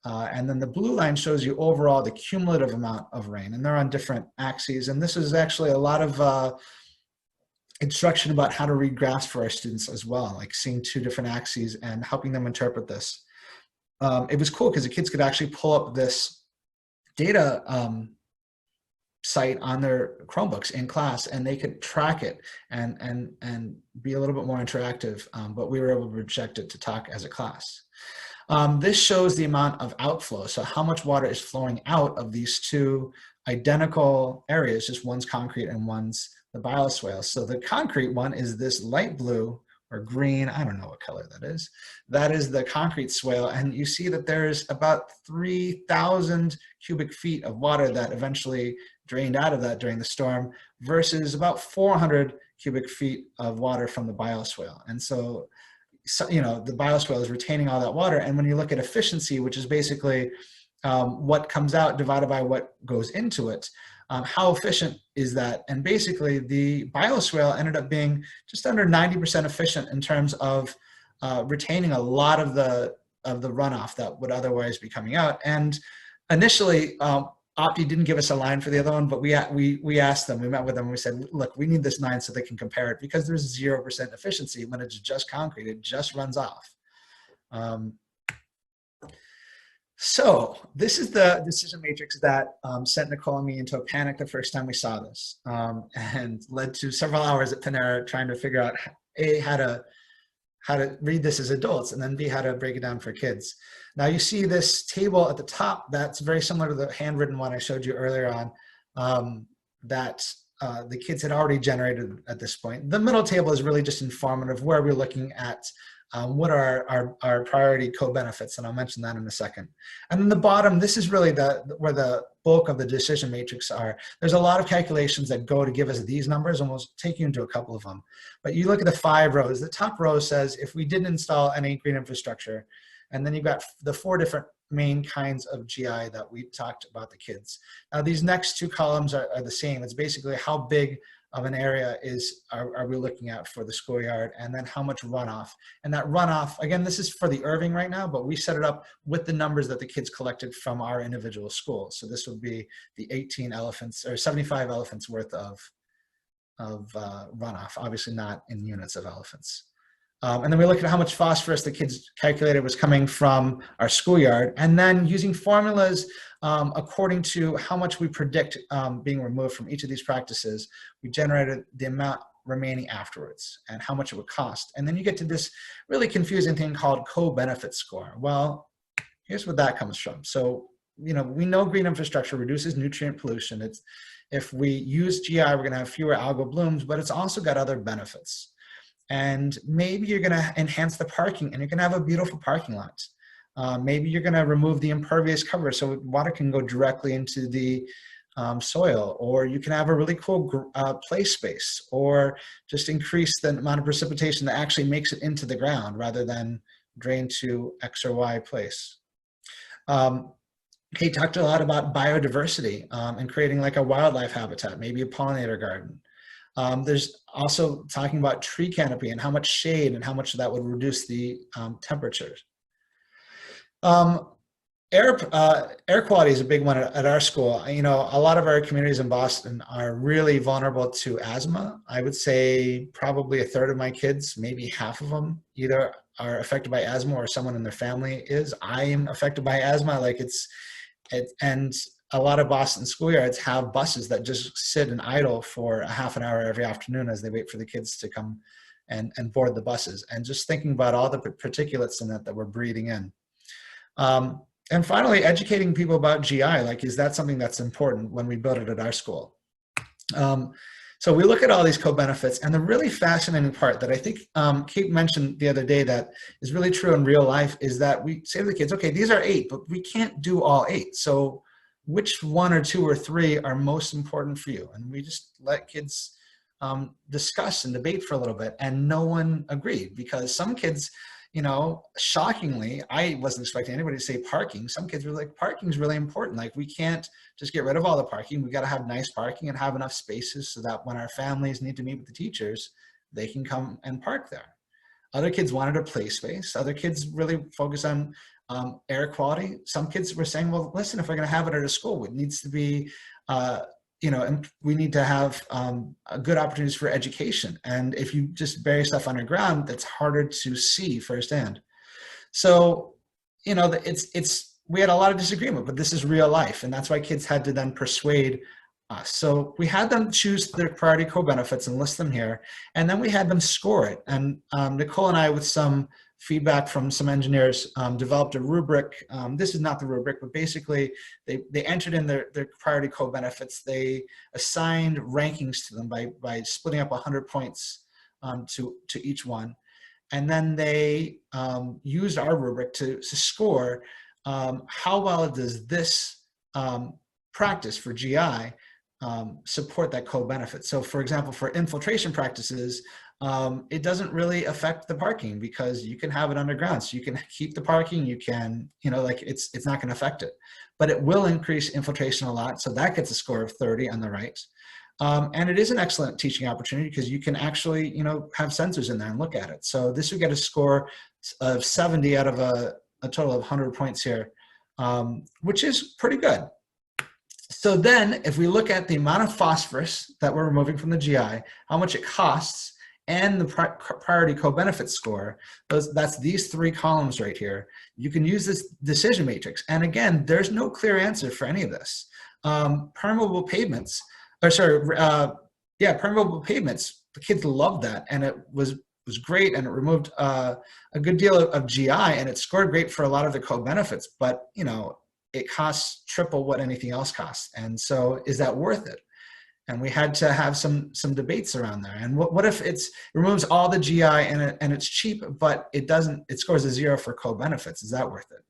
And then the blue line shows you overall the cumulative amount of rain, and they're on different axes. And this is actually a lot of instruction about how to read graphs for our students as well, like seeing 2 different axes and helping them interpret this. It was cool because the kids could actually pull up this data site on their Chromebooks in class, and they could track it and be a little bit more interactive, but we were able to project it to talk as a class. This shows the amount of outflow, so how much water is flowing out of these 2 identical areas, just one's concrete and one's the bioswale. So the concrete one is this light blue or green, I don't know what color that is. That is the concrete swale, and you see that there's about 3,000 cubic feet of water that eventually drained out of that during the storm versus about 400 cubic feet of water from the bioswale. And so, you know, the bioswale is retaining all that water, and when you look at efficiency, which is basically what comes out divided by what goes into it, how efficient is that? And basically the bioswale ended up being just under 90% efficient in terms of retaining a lot of the runoff that would otherwise be coming out. And initially, Opti didn't give us a line for the other one, but we asked them, we met with them, and we said, look, we need this line so they can compare it, because there's 0% efficiency when it's just concrete, it just runs off. So this is the decision matrix that sent Nicole and me into a panic the first time we saw this, and led to several hours at Panera trying to figure out A, how to read this as adults, and then B, how to break it down for kids. Now you see this table at the top that's very similar to the handwritten one I showed you earlier on, that the kids had already generated at this point. The middle table is really just informative, where we're looking at what are our priority co-benefits, and I'll mention that in a second. And then the bottom, this is really where the bulk of the decision matrix are. There's a lot of calculations that go to give us these numbers, and we'll take you into a couple of them. But you look at the 5 rows, the top row says if we didn't install any green infrastructure, and then you've got the 4 different main kinds of GI that we talked about the kids. Now these next 2 columns are the same. It's basically how big of an area are we looking at for the schoolyard, and then how much runoff. And that runoff, again, this is for the Irving right now, but we set it up with the numbers that the kids collected from our individual schools. So this would be the 18 elephants or 75 elephants worth of runoff, obviously not in units of elephants. And then we look at how much phosphorus the kids calculated was coming from our schoolyard, and then using formulas according to how much we predict being removed from each of these practices, we generated the amount remaining afterwards and how much it would cost. And then you get to this really confusing thing called co-benefit score. Well, here's where that comes from. So, you know, we know green infrastructure reduces nutrient pollution. If we use GI, we're going to have fewer algal blooms, but it's also got other benefits. And maybe you're going to enhance the parking, and you're going to have a beautiful parking lot. Maybe you're going to remove the impervious cover so water can go directly into the soil, or you can have a really cool play space, or just increase the amount of precipitation that actually makes it into the ground rather than drain to X or Y place. Kate talked a lot about biodiversity and creating like a wildlife habitat, maybe a pollinator garden. There's also talking about tree canopy and how much shade and how much that would reduce the temperatures. Air quality is a big one at our school. You know, a lot of our communities in Boston are really vulnerable to asthma. I would say probably 1/3 of my kids, maybe half of them, either are affected by asthma or someone in their family is. I am affected by asthma. Like and a lot of Boston schoolyards have buses that just sit and idle for a half an hour every afternoon as they wait for the kids to come and board the buses. And just thinking about all the particulates in that we're breathing in. And finally, educating people about GI, like, is that something that's important when we build it at our school? So we look at all these co-benefits, and the really fascinating part that I think Kate mentioned the other day that is really true in real life is that we say to the kids, okay, these are 8, but we can't do all 8. So which 1 or 2 or 3 are most important for you? And we just let kids discuss and debate for a little bit, and no one agreed, because some kids, you know, shockingly, I wasn't expecting anybody to say parking. Some kids were like, parking's really important. Like, we can't just get rid of all the parking. We got to have nice parking and have enough spaces so that when our families need to meet with the teachers, they can come and park there. Other kids wanted a play space. Other kids really focus on air quality. Some kids were saying, well, listen, if we're going to have it at a school, it needs to be you know, and we need to have good opportunities for education. And if you just bury stuff underground, that's harder to see firsthand. So, you know, we had a lot of disagreement, but this is real life. And that's why kids had to then persuade us. So we had them choose their priority co-benefits and list them here. And then we had them score it. And Nicole and I, with some feedback from some engineers, developed a rubric. This is not the rubric, but basically they entered in their priority co-benefits. They assigned rankings to them by splitting up 100 points to each one. And then they used our rubric to score how well does this practice for GI support that co-benefit. So for example, for infiltration practices, it doesn't really affect the parking because you can have it underground. So you can keep the parking, you can, you know, like it's not going to affect it. But it will increase infiltration a lot. So that gets a score of 30 on the right. And it is an excellent teaching opportunity because you can actually, you know, have sensors in there and look at it. So this would get a score of 70 out of a total of 100 points here, which is pretty good. So then if we look at the amount of phosphorus that we're removing from the GI, how much it costs, and the priority co-benefit score, that's these three columns right here. You can use this decision matrix. And again, there's no clear answer for any of this. Permeable pavements, permeable pavements, the kids loved that. And it was great. And it removed a good deal of GI, and it scored great for a lot of the co-benefits, but you know, it costs triple what anything else costs. And so is that worth it? And we had to have some debates around there. And what if it removes all the GI and it's cheap, but it scores a 0 for co-benefits? Is that worth it?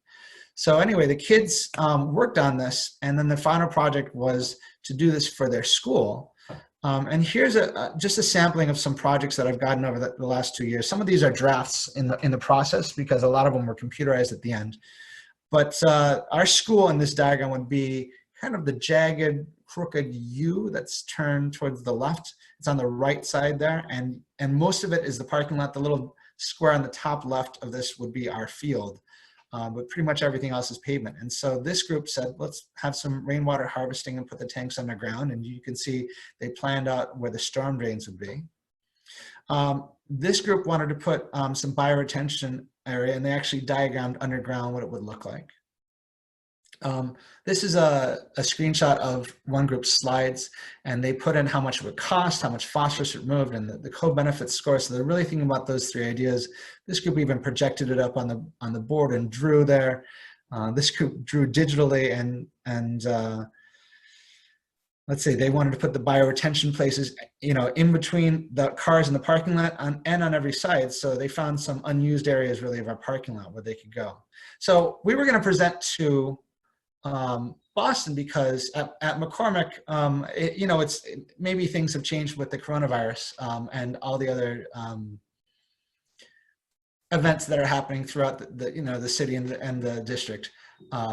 So anyway, the kids worked on this, and then the final project was to do this for their school. And here's just a sampling of some projects that I've gotten over the last 2 years. Some of these are drafts in the process because a lot of them were computerized at the end. But our school in this diagram would be kind of the jagged, crooked U that's turned towards the left. It's on the right side there, and most of it is the parking lot. The little square on the top left of this would be our field, but pretty much everything else is pavement. And so this group said, let's have some rainwater harvesting and put the tanks underground, and you can see they planned out where the storm drains would be. This group wanted to put some bioretention area, and they actually diagrammed underground what it would look like. This is a screenshot of one group's slides, and they put in how much it would cost, how much phosphorus it removed, and the co-benefit score. So they're really thinking about those three ideas. This group even projected it up on the board and drew there. This group drew digitally, and let's say they wanted to put the bioretention places, you know, in between the cars in the parking lot and on every side. So they found some unused areas really of our parking lot where they could go. So we were going to present to Boston because at McCormick, you know, maybe things have changed with the coronavirus and all the other events that are happening throughout the city and the district.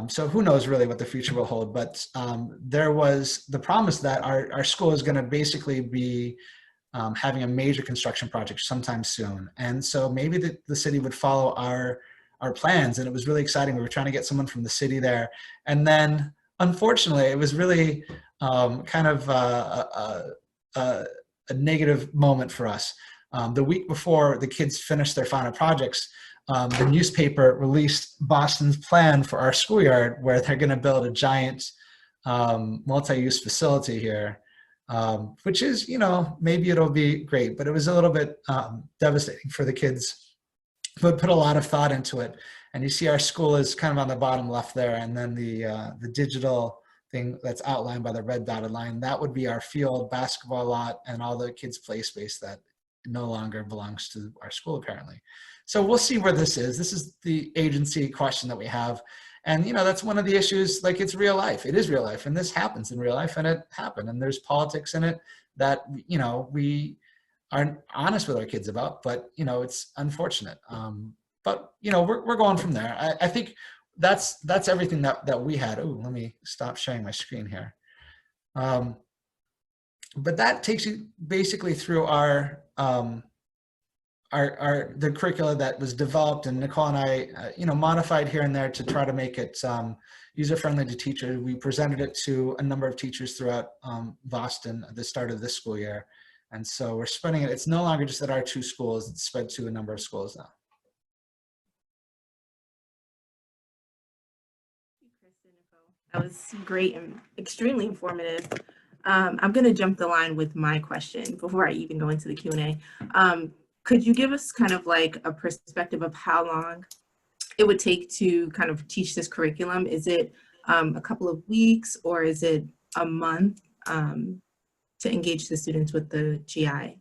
So who knows really what the future will hold, but there was the promise that our school is going to basically be having a major construction project sometime soon. And so maybe the city would follow our plans, and it was really exciting. We were trying to get someone from the city there. And then unfortunately, it was really kind of a negative moment for us. The week before the kids finished their final projects, the newspaper released Boston's plan for our schoolyard, where they're going to build a giant multi-use facility here, which is, you know, maybe it'll be great, but it was a little bit devastating for the kids. But put a lot of thought into it. And you see our school is kind of on the bottom left there, and then the digital thing that's outlined by the red dotted line, that would be our field, basketball lot, and all the kids' play space that no longer belongs to our school apparently. So we'll see where this is. This is the agency question that we have. And, you know, that's one of the issues, like it's real life. It is real life. And this happens in real life, and it happened. And there's politics in it that, you know, we aren't honest with our kids about, but, you know, it's unfortunate. But, you know, we're going from there. I think that's everything that we had. Oh, let me stop sharing my screen here. But that takes you basically through our the curricula that was developed, and Nicole and I, modified here and there to try to make it user-friendly to teachers. We presented it to a number of teachers throughout Boston at the start of this school year. And so we're spreading it. It's no longer just at our 2 schools, it's spread to a number of schools now. That was great and extremely informative. I'm going to jump the line with my question before I even go into the Q&A. Could you give us kind of like a perspective of how long it would take to kind of teach this curriculum? Is it a couple of weeks, or is it a month to engage the students with the GI?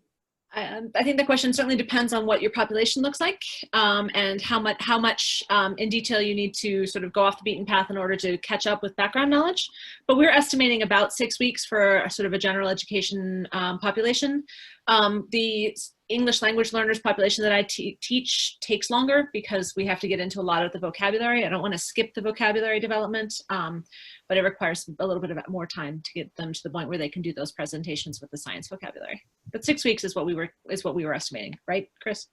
I think the question certainly depends on what your population looks like, and how much in detail you need to sort of go off the beaten path in order to catch up with background knowledge. But we're estimating about 6 weeks for a sort of a general education population. The English language learners population that I teach takes longer because we have to get into a lot of the vocabulary. I don't want to skip the vocabulary development, but it requires a little bit of more time to get them to the point where they can do those presentations with the science vocabulary. But 6 weeks is what we were estimating, right, Chris?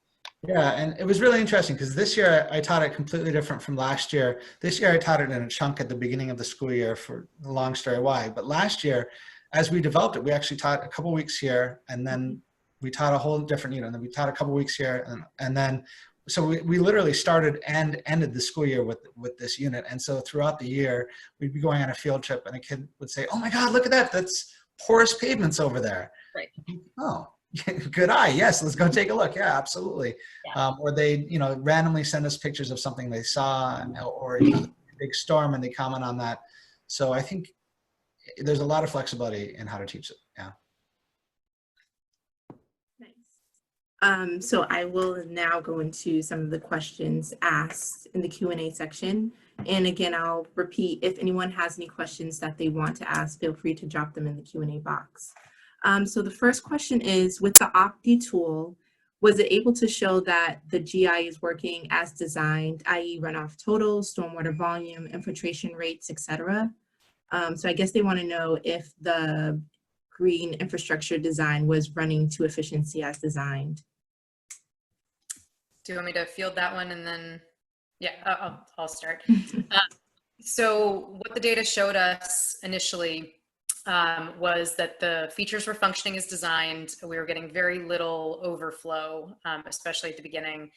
Yeah, and it was really interesting because this year I taught it completely different from last year. This year I taught it in a chunk at the beginning of the school year for the long story why. But last year, as we developed it, we actually taught a couple weeks here, and then we taught a whole different unit, and then we taught a couple weeks here, and then so we literally started and ended the school year with this unit. And so throughout the year, we'd be going on a field trip, and a kid would say, "Oh my God, look at that! That's porous pavements over there." Right. Oh, good eye. Yes, let's go take a look. Yeah, absolutely. Yeah. Or they, randomly send us pictures of something they saw, or a big storm, and they comment on that. So I think there's a lot of flexibility in how to teach it. Yeah. So I will now go into some of the questions asked in the Q&A section. And again, I'll repeat, if anyone has any questions that they want to ask, feel free to drop them in the Q&A box. So the first question is, with the Opti tool, was it able to show that the GI is working as designed, i.e. runoff totals, stormwater volume, infiltration rates, etc.? So I guess they want to know if the green infrastructure design was running to efficiency as designed. Do you want me to field that one, and then, yeah, I'll start. So what the data showed us initially was that the features were functioning as designed. We were getting very little overflow, especially at the beginning,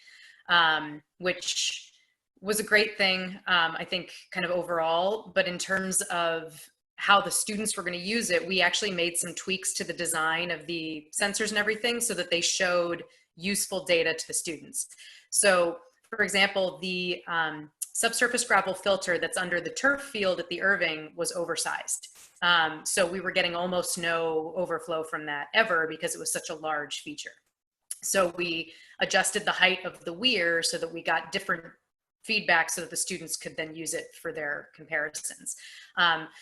which was a great thing, I think, kind of overall. But in terms of how the students were going to use it, we actually made some tweaks to the design of the sensors and everything so that they showed useful data to the students. So, for example, the subsurface gravel filter that's under the turf field at the Irving was oversized. So we were getting almost no overflow from that ever because it was such a large feature. So we adjusted the height of the weir so that we got different feedback so that the students could then use it for their comparisons.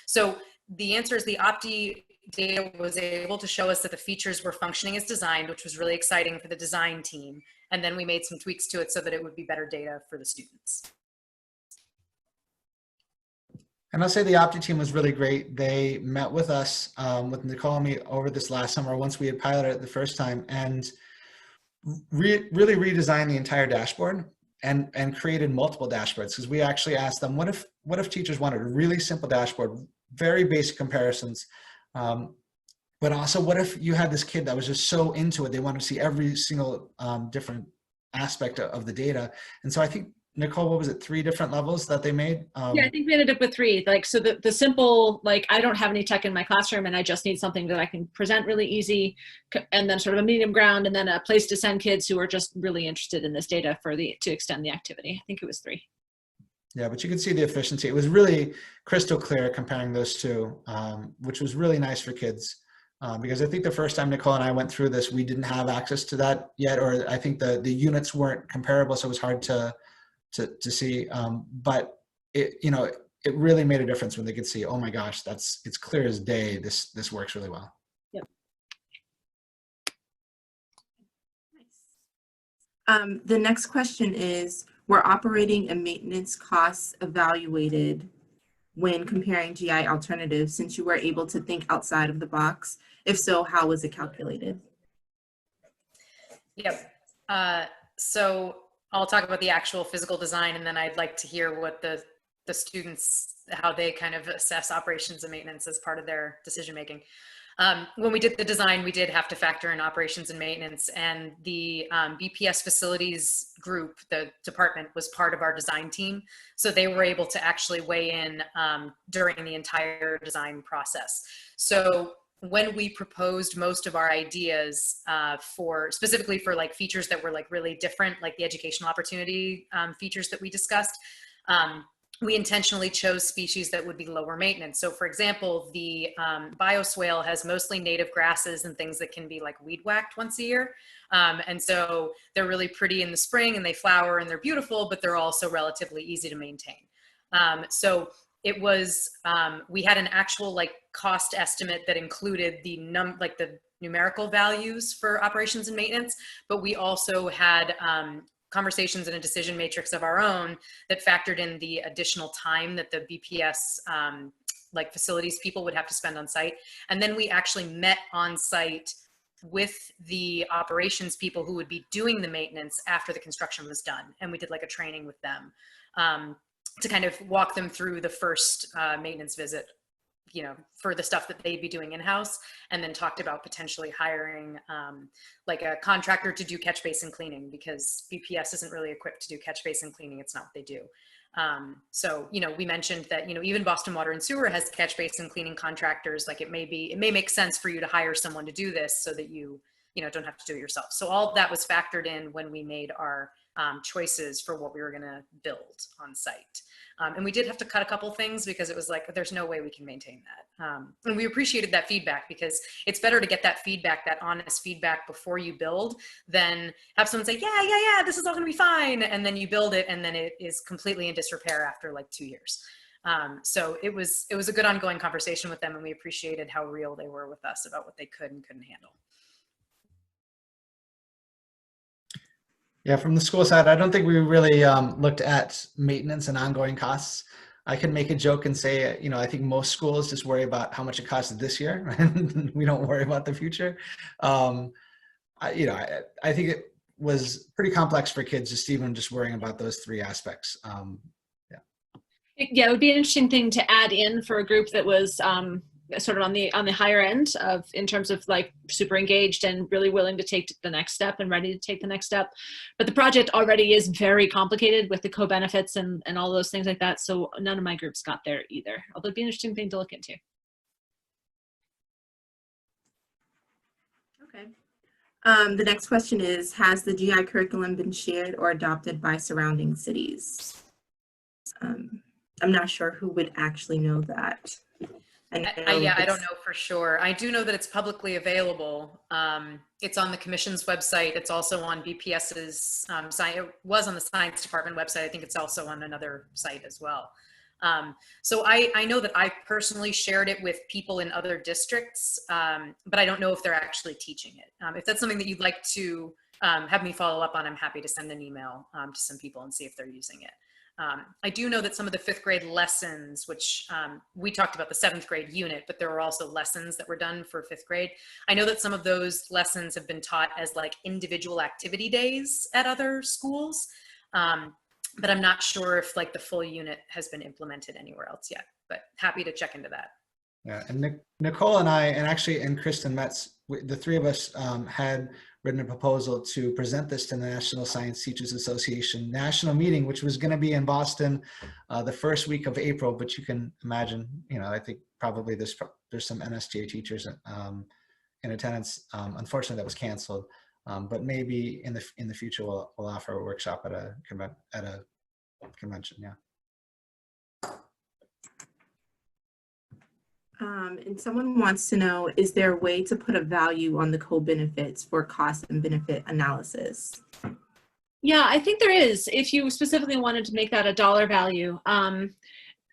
So the answer is the Opti data was able to show us that the features were functioning as designed, which was really exciting for the design team. And then we made some tweaks to it so that it would be better data for the students. And I'll say the Opti team was really great. They met with us, with Nicole and me over this last summer once we had piloted it the first time, and really redesigned the entire dashboard and created multiple dashboards, because we actually asked them, what if teachers wanted a really simple dashboard, very basic comparisons, but also what if you had this kid that was just so into it, they wanted to see every single different aspect of the data. And so I think, Nicole, what was it, 3 different levels that they made? Yeah, I think we ended up with 3. Like, so the simple, like, I don't have any tech in my classroom and I just need something that I can present really easy, and then sort of a medium ground, and then a place to send kids who are just really interested in this data to extend the activity. I think it was 3. Yeah, but you could see the efficiency. It was really crystal clear comparing those 2, which was really nice for kids. Because I think the first time Nicole and I went through this, we didn't have access to that yet, or I think the units weren't comparable, so it was hard to see, but it really made a difference when they could see, oh my gosh, it's clear as day, this works really well. Yep. Nice. The next question is, were operating and maintenance costs evaluated when comparing GI alternatives, since you were able to think outside of the box? If so, how was it calculated? Yep. So I'll talk about the actual physical design, and then I'd like to hear what the students, how they kind of assess operations and maintenance as part of their decision making. When we did the design, we did have to factor in operations and maintenance, and the BPS facilities group, the department, was part of our design team. So they were able to actually weigh in during the entire design process. So when we proposed most of our ideas specifically for like features that were like really different, like the educational opportunity features that we discussed, we intentionally chose species that would be lower maintenance. So for example, the bioswale has mostly native grasses and things that can be like weed whacked once a year. And so they're really pretty in the spring and they flower and they're beautiful, but they're also relatively easy to maintain. So it was, we had an actual like cost estimate that included the the numerical values for operations and maintenance, but we also had conversations in a decision matrix of our own that factored in the additional time that the BPS like facilities people would have to spend on site. And then we actually met on site with the operations people who would be doing the maintenance after the construction was done. And we did like a training with them to kind of walk them through the first maintenance visit, you know, for the stuff that they'd be doing in-house, and then talked about potentially hiring like a contractor to do catch basin cleaning, because BPS isn't really equipped to do catch basin cleaning. It's not what they do. So, you know, we mentioned that, you know, even Boston Water and Sewer has catch basin cleaning contractors. Like it may make sense for you to hire someone to do this so that you don't have to do it yourself. So all of that was factored in when we made our choices for what we were going to build on site. And we did have to cut a couple things because it was like, there's no way we can maintain that. And we appreciated that feedback, because it's better to get that feedback, that honest feedback before you build, than have someone say, yeah, this is all going to be fine. And then you build it and then it is completely in disrepair after like 2 years. So it was a good ongoing conversation with them, and we appreciated how real they were with us about what they could and couldn't handle. Yeah, from the school side, I don't think we really looked at maintenance and ongoing costs. I can make a joke and say, you know, I think most schools just worry about how much it costs this year, and we don't worry about the future. I think it was pretty complex for kids just even just worrying about those three aspects. Yeah, it would be an interesting thing to add in for a group that was sort of on the higher end of, in terms of like super engaged and really willing to take the next step and ready to take the next step. But the project already is very complicated with the co-benefits and all those things like that. So none of my groups got there either, although it'd be an interesting thing to look into. Okay. The next question is, has the GI curriculum been shared or adopted by surrounding cities? I'm not sure who would actually know that. I don't know for sure. I do know that it's publicly available. It's on the Commission's website. It's also on BPS's site. It was on the Science Department website. I think it's also on another site as well. So I know that I personally shared it with people in other districts, but I don't know if they're actually teaching it. If that's something that you'd like to have me follow up on, I'm happy to send an email to some people and see if they're using it. I do know that some of the 5th grade lessons, which we talked about the 7th grade unit, but there were also lessons that were done for 5th grade. I know that some of those lessons have been taught as like individual activity days at other schools, but I'm not sure if like the full unit has been implemented anywhere else yet, but happy to check into that. Yeah, and Nicole and I, and Kristen Metz, the three of us had written a proposal to present this to the National Science Teachers Association national meeting, which was going to be in Boston the first week of April. But you can imagine, you know, I think probably there's some NSTA teachers in attendance. Unfortunately, that was canceled. But maybe in the future we'll offer a workshop at a convention. Yeah. And someone wants to know, is there a way to put a value on the co-benefits for cost and benefit analysis? Yeah, I think there is. If you specifically wanted to make that a dollar value,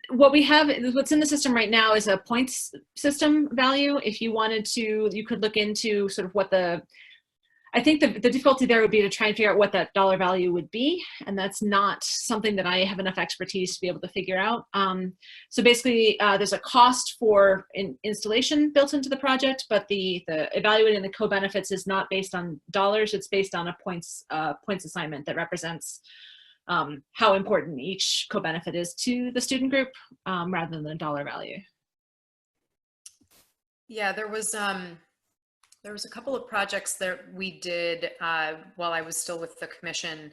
what we have, what's in the system right now is a points system value. If you wanted to, you could look into sort of what I think the difficulty there would be to try and figure out what that dollar value would be. And that's not something that I have enough expertise to be able to figure out. So basically there's a cost for installation built into the project, but the evaluating the co-benefits is not based on dollars. It's based on a points assignment that represents how important each co-benefit is to the student group rather than the dollar value. Yeah, there was a couple of projects that we did while I was still with the commission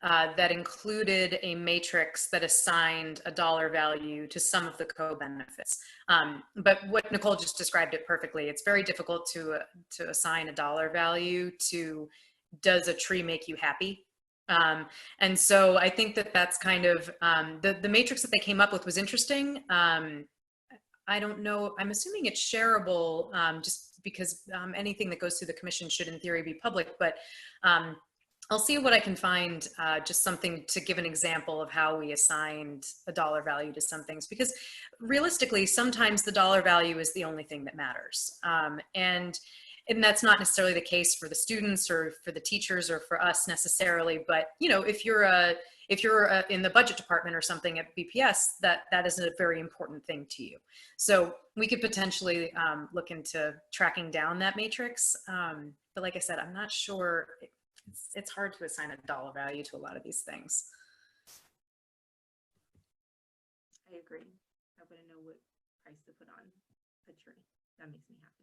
that included a matrix that assigned a dollar value to some of the co-benefits. But what Nicole just described it perfectly. It's very difficult to assign a dollar value to, does a tree make you happy? And so I think that that's kind of, the matrix that they came up with was interesting. I don't know, I'm assuming it's shareable just because anything that goes through the commission should in theory be public, but I'll see what I can find, just something to give an example of how we assigned a dollar value to some things, because realistically, sometimes the dollar value is the only thing that matters. And that's not necessarily the case for the students or for the teachers or for us necessarily, but you know, if you're in the budget department or something at BPS, that is a very important thing to you. So we could potentially look into tracking down that matrix. But like I said, I'm not sure, it's hard to assign a dollar value to a lot of these things. I agree. I wouldn't know what price to put on a tree. That makes me happy.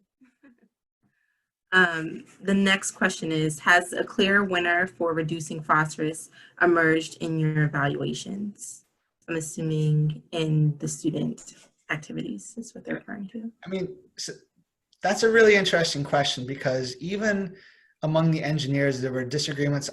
The next question is, has a clear winner for reducing phosphorus emerged in your evaluations? I'm assuming in the student activities is what they're referring to. I mean, so that's a really interesting question, because even among the engineers, there were disagreements.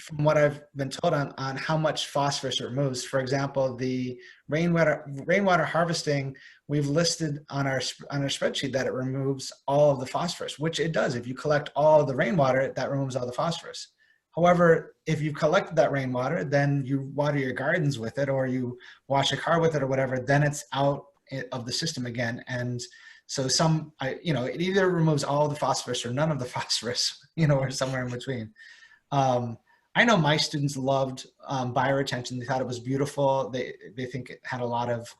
From what I've been told on how much phosphorus it removes. For example, the rainwater harvesting, we've listed on our spreadsheet that it removes all of the phosphorus, which it does. If you collect all of the rainwater, that removes all the phosphorus. However, if you collected that rainwater, then you water your gardens with it, or you wash a car with it or whatever, then it's out of the system again. And so it either removes all of the phosphorus or none of the phosphorus, or somewhere in between. I know my students loved bioretention. They thought it was beautiful. They think it had a lot of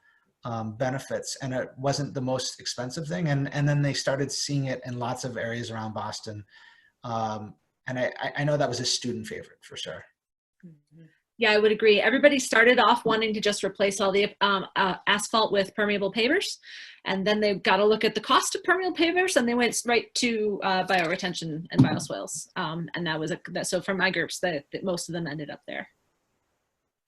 benefits, and it wasn't the most expensive thing. And then they started seeing it in lots of areas around Boston. And I know that was a student favorite for sure. Mm-hmm. Yeah, I would agree. Everybody started off wanting to just replace all the asphalt with permeable pavers. And then they got to look at the cost of permeable pavers, and they went right to bioretention and bioswales. And that was so for my groups, that most of them ended up there.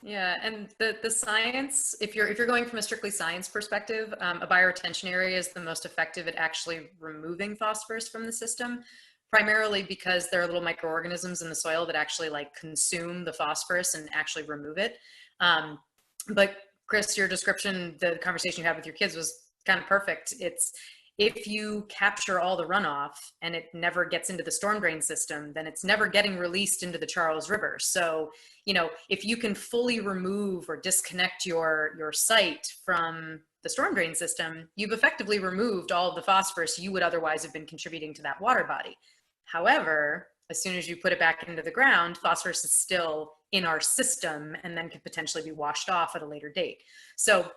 Yeah, and the science, if you're going from a strictly science perspective, a bioretention area is the most effective at actually removing phosphorus from the system, primarily because there are little microorganisms in the soil that actually consume the phosphorus and actually remove it. But Chris, your description, the conversation you had with your kids was kind of perfect. It's, if you capture all the runoff and it never gets into the storm drain system, then it's never getting released into the Charles River. So, if you can fully remove or disconnect your site from the storm drain system, you've effectively removed all of the phosphorus you would otherwise have been contributing to that water body. However, as soon as you put it back into the ground, phosphorus is still in our system and then could potentially be washed off at a later date. So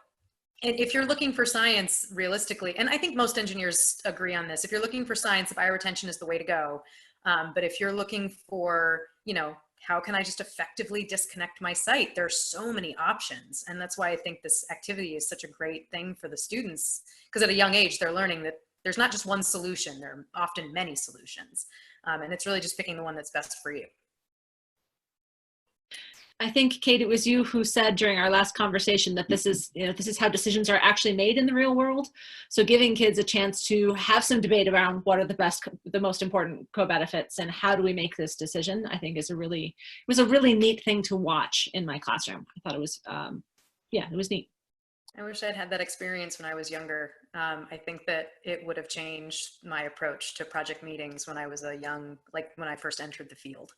if you're looking for science realistically, and I think most engineers agree on this, if you're looking for science, bioretention is the way to go. But if you're looking for, how can I just effectively disconnect my site? There's so many options. And that's why I think this activity is such a great thing for the students, because at a young age, they're learning that there's not just one solution, there are often many solutions. And it's really just picking the one that's best for you. I think, Kate, it was you who said during our last conversation that this is how decisions are actually made in the real world. So giving kids a chance to have some debate around what are the most important co-benefits and how do we make this decision, I think it was a really neat thing to watch in my classroom. I thought it was, it was neat. I wish I'd had that experience when I was younger. I think that it would have changed my approach to project meetings when I was when I first entered the field.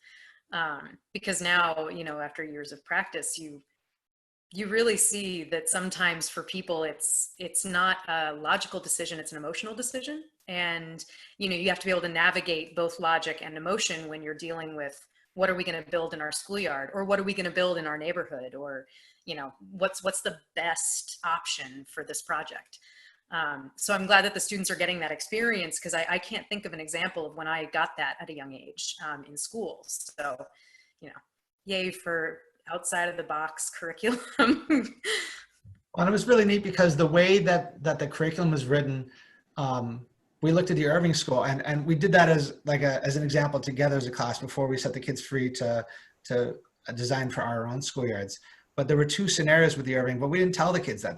Because now, after years of practice, you really see that sometimes for people, it's not a logical decision, it's an emotional decision. And, you know, you have to be able to navigate both logic and emotion when you're dealing with what are we going to build in our schoolyard, or what are we going to build in our neighborhood, or, you know, what's the best option for this project. So I'm glad that the students are getting that experience, because I can't think of an example of when I got that at a young age in schools. So, you know, yay for outside of the box curriculum. Well, it was really neat because the way that the curriculum was written, we looked at the Irving School, and we did that as like as an example together as a class before we set the kids free to design for our own schoolyards. But there were two scenarios with the Irving, but we didn't tell the kids that.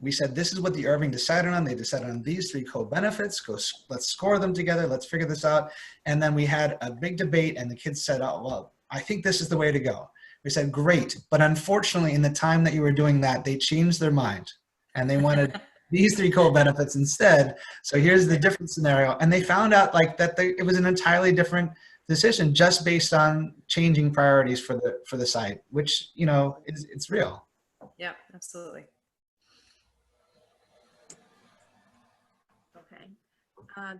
We said, this is what the Irving decided on. They decided on these 3 co-benefits. Let's score them together. Let's figure this out. And then we had a big debate, and the kids said, oh, well, I think this is the way to go. We said, great. But unfortunately, in the time that you were doing that, they changed their mind, and they wanted these 3 co-benefits instead. So here's the different scenario. And they found out like that it was an entirely different decision just based on changing priorities for the site, which, you know, it's real. Yeah, absolutely. Okay.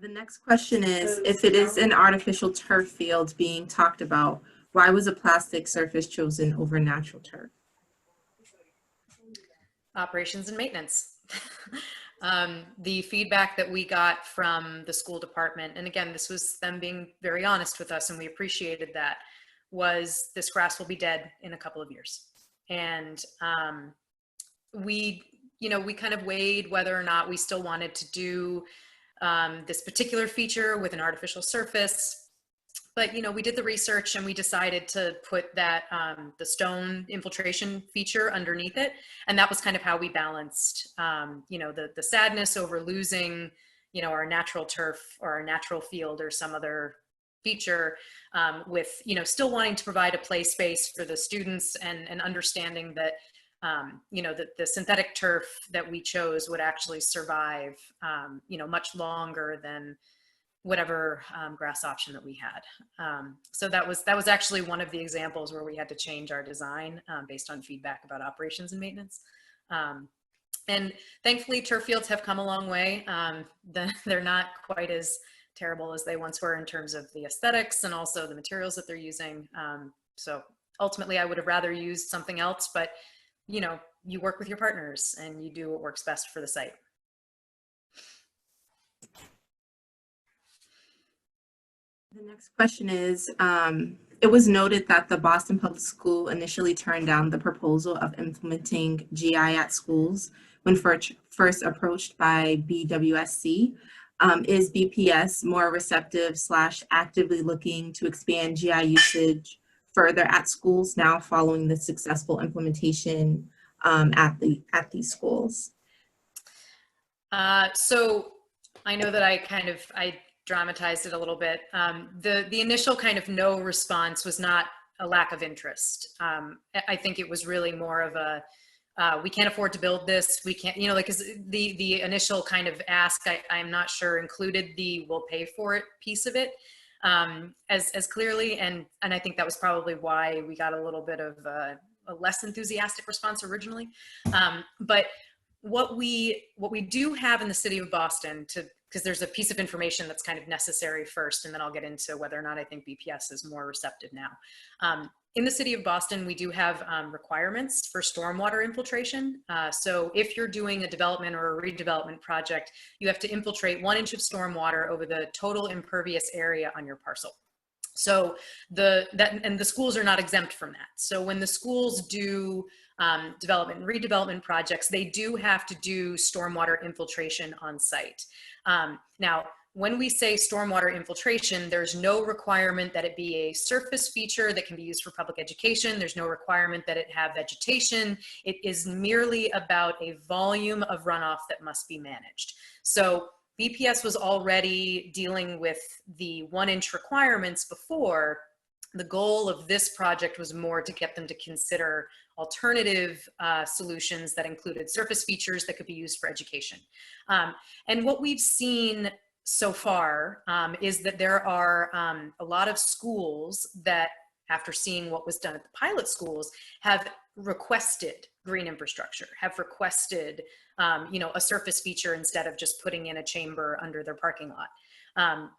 The next question is, if it is an artificial turf field being talked about, why was a plastic surface chosen over natural turf? Operations and maintenance. The feedback that we got from the school department, and again, this was them being very honest with us, and we appreciated that, was this grass will be dead in a couple of years. And we kind of weighed whether or not we still wanted to do this particular feature with an artificial surface. But, you know, we did the research and we decided to put that, the stone infiltration feature underneath it. And that was kind of how we balanced, you know, the sadness over losing, you know, our natural turf or our natural field or some other feature with, you know, still wanting to provide a play space for the students, and understanding that, you know, that the synthetic turf that we chose would actually survive, you know, much longer than whatever grass option that we had. So that was actually one of the examples where we had to change our design based on feedback about operations and maintenance. And thankfully, turf fields have come a long way. They're not quite as terrible as they once were in terms of the aesthetics and also the materials that they're using. So ultimately, I would have rather used something else, but, you know, you work with your partners and you do what works best for the site. The next question is, it was noted that the Boston Public School initially turned down the proposal of implementing GI at schools when first approached by BWSC. Is BPS more receptive / actively looking to expand GI usage further at schools now following the successful implementation at these schools? So I know that I dramatized it a little bit. The initial kind of no response was not a lack of interest. I think it was really more of a, we can't afford to build this. We can't, you know, like, 'cause the initial kind of ask, I'm not sure included the we'll pay for it piece of it as clearly. And I think that was probably why we got a little bit of a less enthusiastic response originally. But what we do have in the city of Boston, because there's a piece of information that's kind of necessary first, and then I'll get into whether or not I think BPS is more receptive now. In the city of Boston, we do have requirements for stormwater infiltration. So if you're doing a development or a redevelopment project, you have to infiltrate 1 inch of stormwater over the total impervious area on your parcel. So and the schools are not exempt from that. So when the schools do development and redevelopment projects, they do have to do stormwater infiltration on site. Now, when we say stormwater infiltration, there's no requirement that it be a surface feature that can be used for public education. There's no requirement that it have vegetation. It is merely about a volume of runoff that must be managed. So BPS was already dealing with the 1 inch requirements before. The goal of this project was more to get them to consider alternative solutions that included surface features that could be used for education. And what we've seen so far is that there are a lot of schools that, after seeing what was done at the pilot schools, have requested green infrastructure, have requested, you know, a surface feature instead of just putting in a chamber under their parking lot.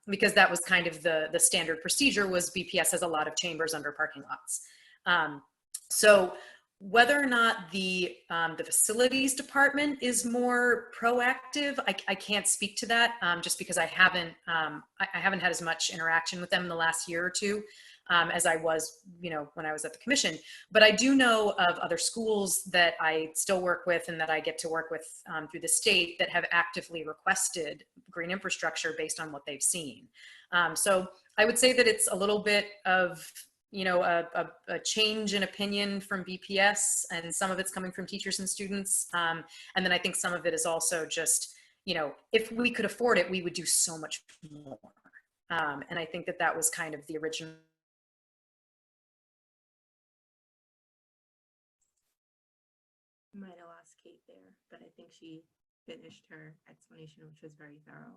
Because that was kind of the standard procedure, was BPS has a lot of chambers under parking lots. So whether or not the facilities department is more proactive, I can't speak to that, just because I haven't had as much interaction with them in the last year or two as I was, you know, when I was at the commission. But I do know of other schools that I still work with and that I get to work with through the state that have actively requested green infrastructure based on what they've seen. So I would say that it's a little bit of, you know, a change in opinion from BPS, and some of it's coming from teachers and students. And then I think some of it is also just, you know, if we could afford it, we would do so much more. And I think that that was kind of the original. Might have lost Kate there, but I think she finished her explanation, which was very thorough.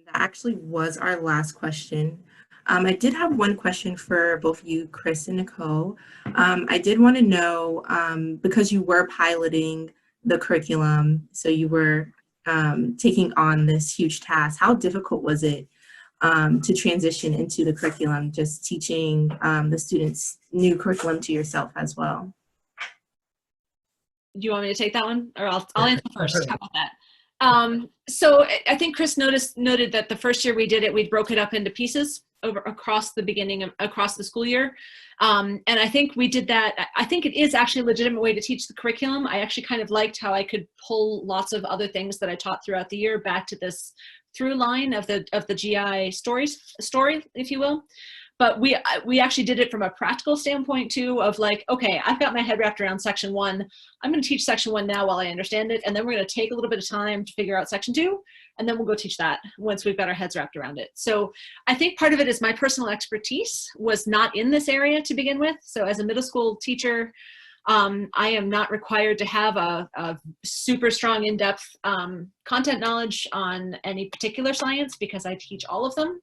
That actually was our last question. I did have one question for both you, Chris and Nicole. I did want to know, because you were piloting the curriculum, so you were taking on this huge task, how difficult was it to transition into the curriculum, just teaching the students new curriculum to yourself as well? Do you want me to take that one, or I'll answer first? How about that? So I think Chris noted that the first year we did it, we broke it up into pieces across the school year. And I think we did that. I think it is actually a legitimate way to teach the curriculum. I actually kind of liked how I could pull lots of other things that I taught throughout the year back to this through line of the GI story, if you will. But we actually did it from a practical standpoint too, of like, okay, I've got my head wrapped around section 1. I'm going to teach section 1 now while I understand it. And then we're going to take a little bit of time to figure out section 2. And then we'll go teach that once we've got our heads wrapped around it. So I think part of it is my personal expertise was not in this area to begin with. So as a middle school teacher, I am not required to have a super strong in-depth content knowledge on any particular science, because I teach all of them.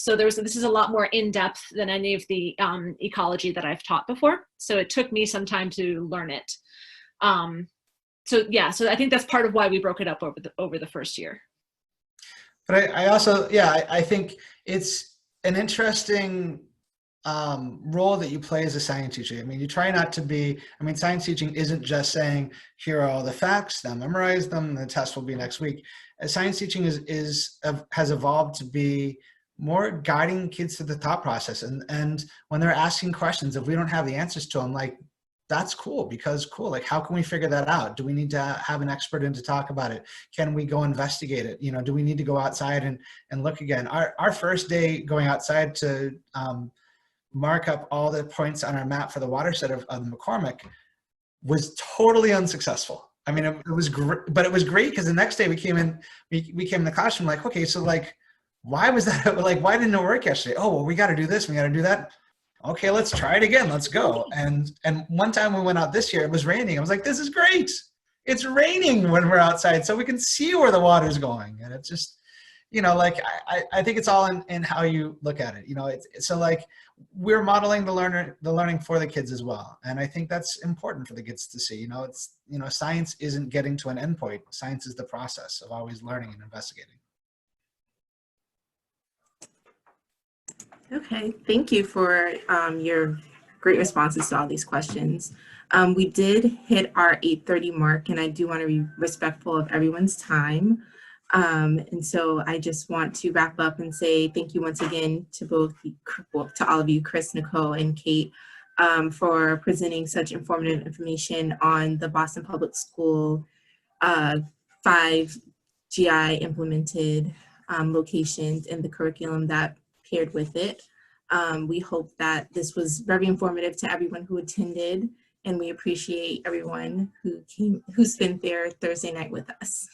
So this is a lot more in-depth than any of the ecology that I've taught before. So it took me some time to learn it. So yeah, so I think that's part of why we broke it up over the first year. But I also, yeah, I think it's an interesting role that you play as a science teacher. I mean, you try not to be, I mean, science teaching isn't just saying, here are all the facts, now memorize them, the test will be next week. Science teaching has evolved to be more guiding kids through the thought process. And when they're asking questions, if we don't have the answers to them, like, that's cool, because cool, like, how can we figure that out? Do we need to have an expert in to talk about it? Can we go investigate it? You know, do we need to go outside and look again? Our first day going outside to mark up all the points on our map for the watershed of McCormick was totally unsuccessful. I mean, it was great, but it was great because the next day we came in the classroom like, okay, so like, why was that? Like, why didn't it work yesterday? Oh, well, we got to do this. We got to do that. Okay, let's try it again. Let's go. And one time we went out this year, it was raining. I was like, this is great. It's raining when we're outside, so we can see where the water's going. And it's just, you know, like, I think it's all in how you look at it. You know, so like, we're modeling the learning for the kids as well. And I think that's important for the kids to see. You know, science isn't getting to an endpoint. Science is the process of always learning and investigating. Okay, thank you for your great responses to all these questions. We did hit our 8:30 mark, and I do want to be respectful of everyone's time. And so I just want to wrap up and say thank you once again to all of you, Chris, Nicole, and Kate, for presenting such informative information on the Boston Public School 5 GI implemented locations and the curriculum that paired with it. We hope that this was very informative to everyone who attended, and we appreciate everyone who spent their Thursday night with us.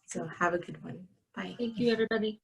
So have a good one. Bye. Thank you, everybody.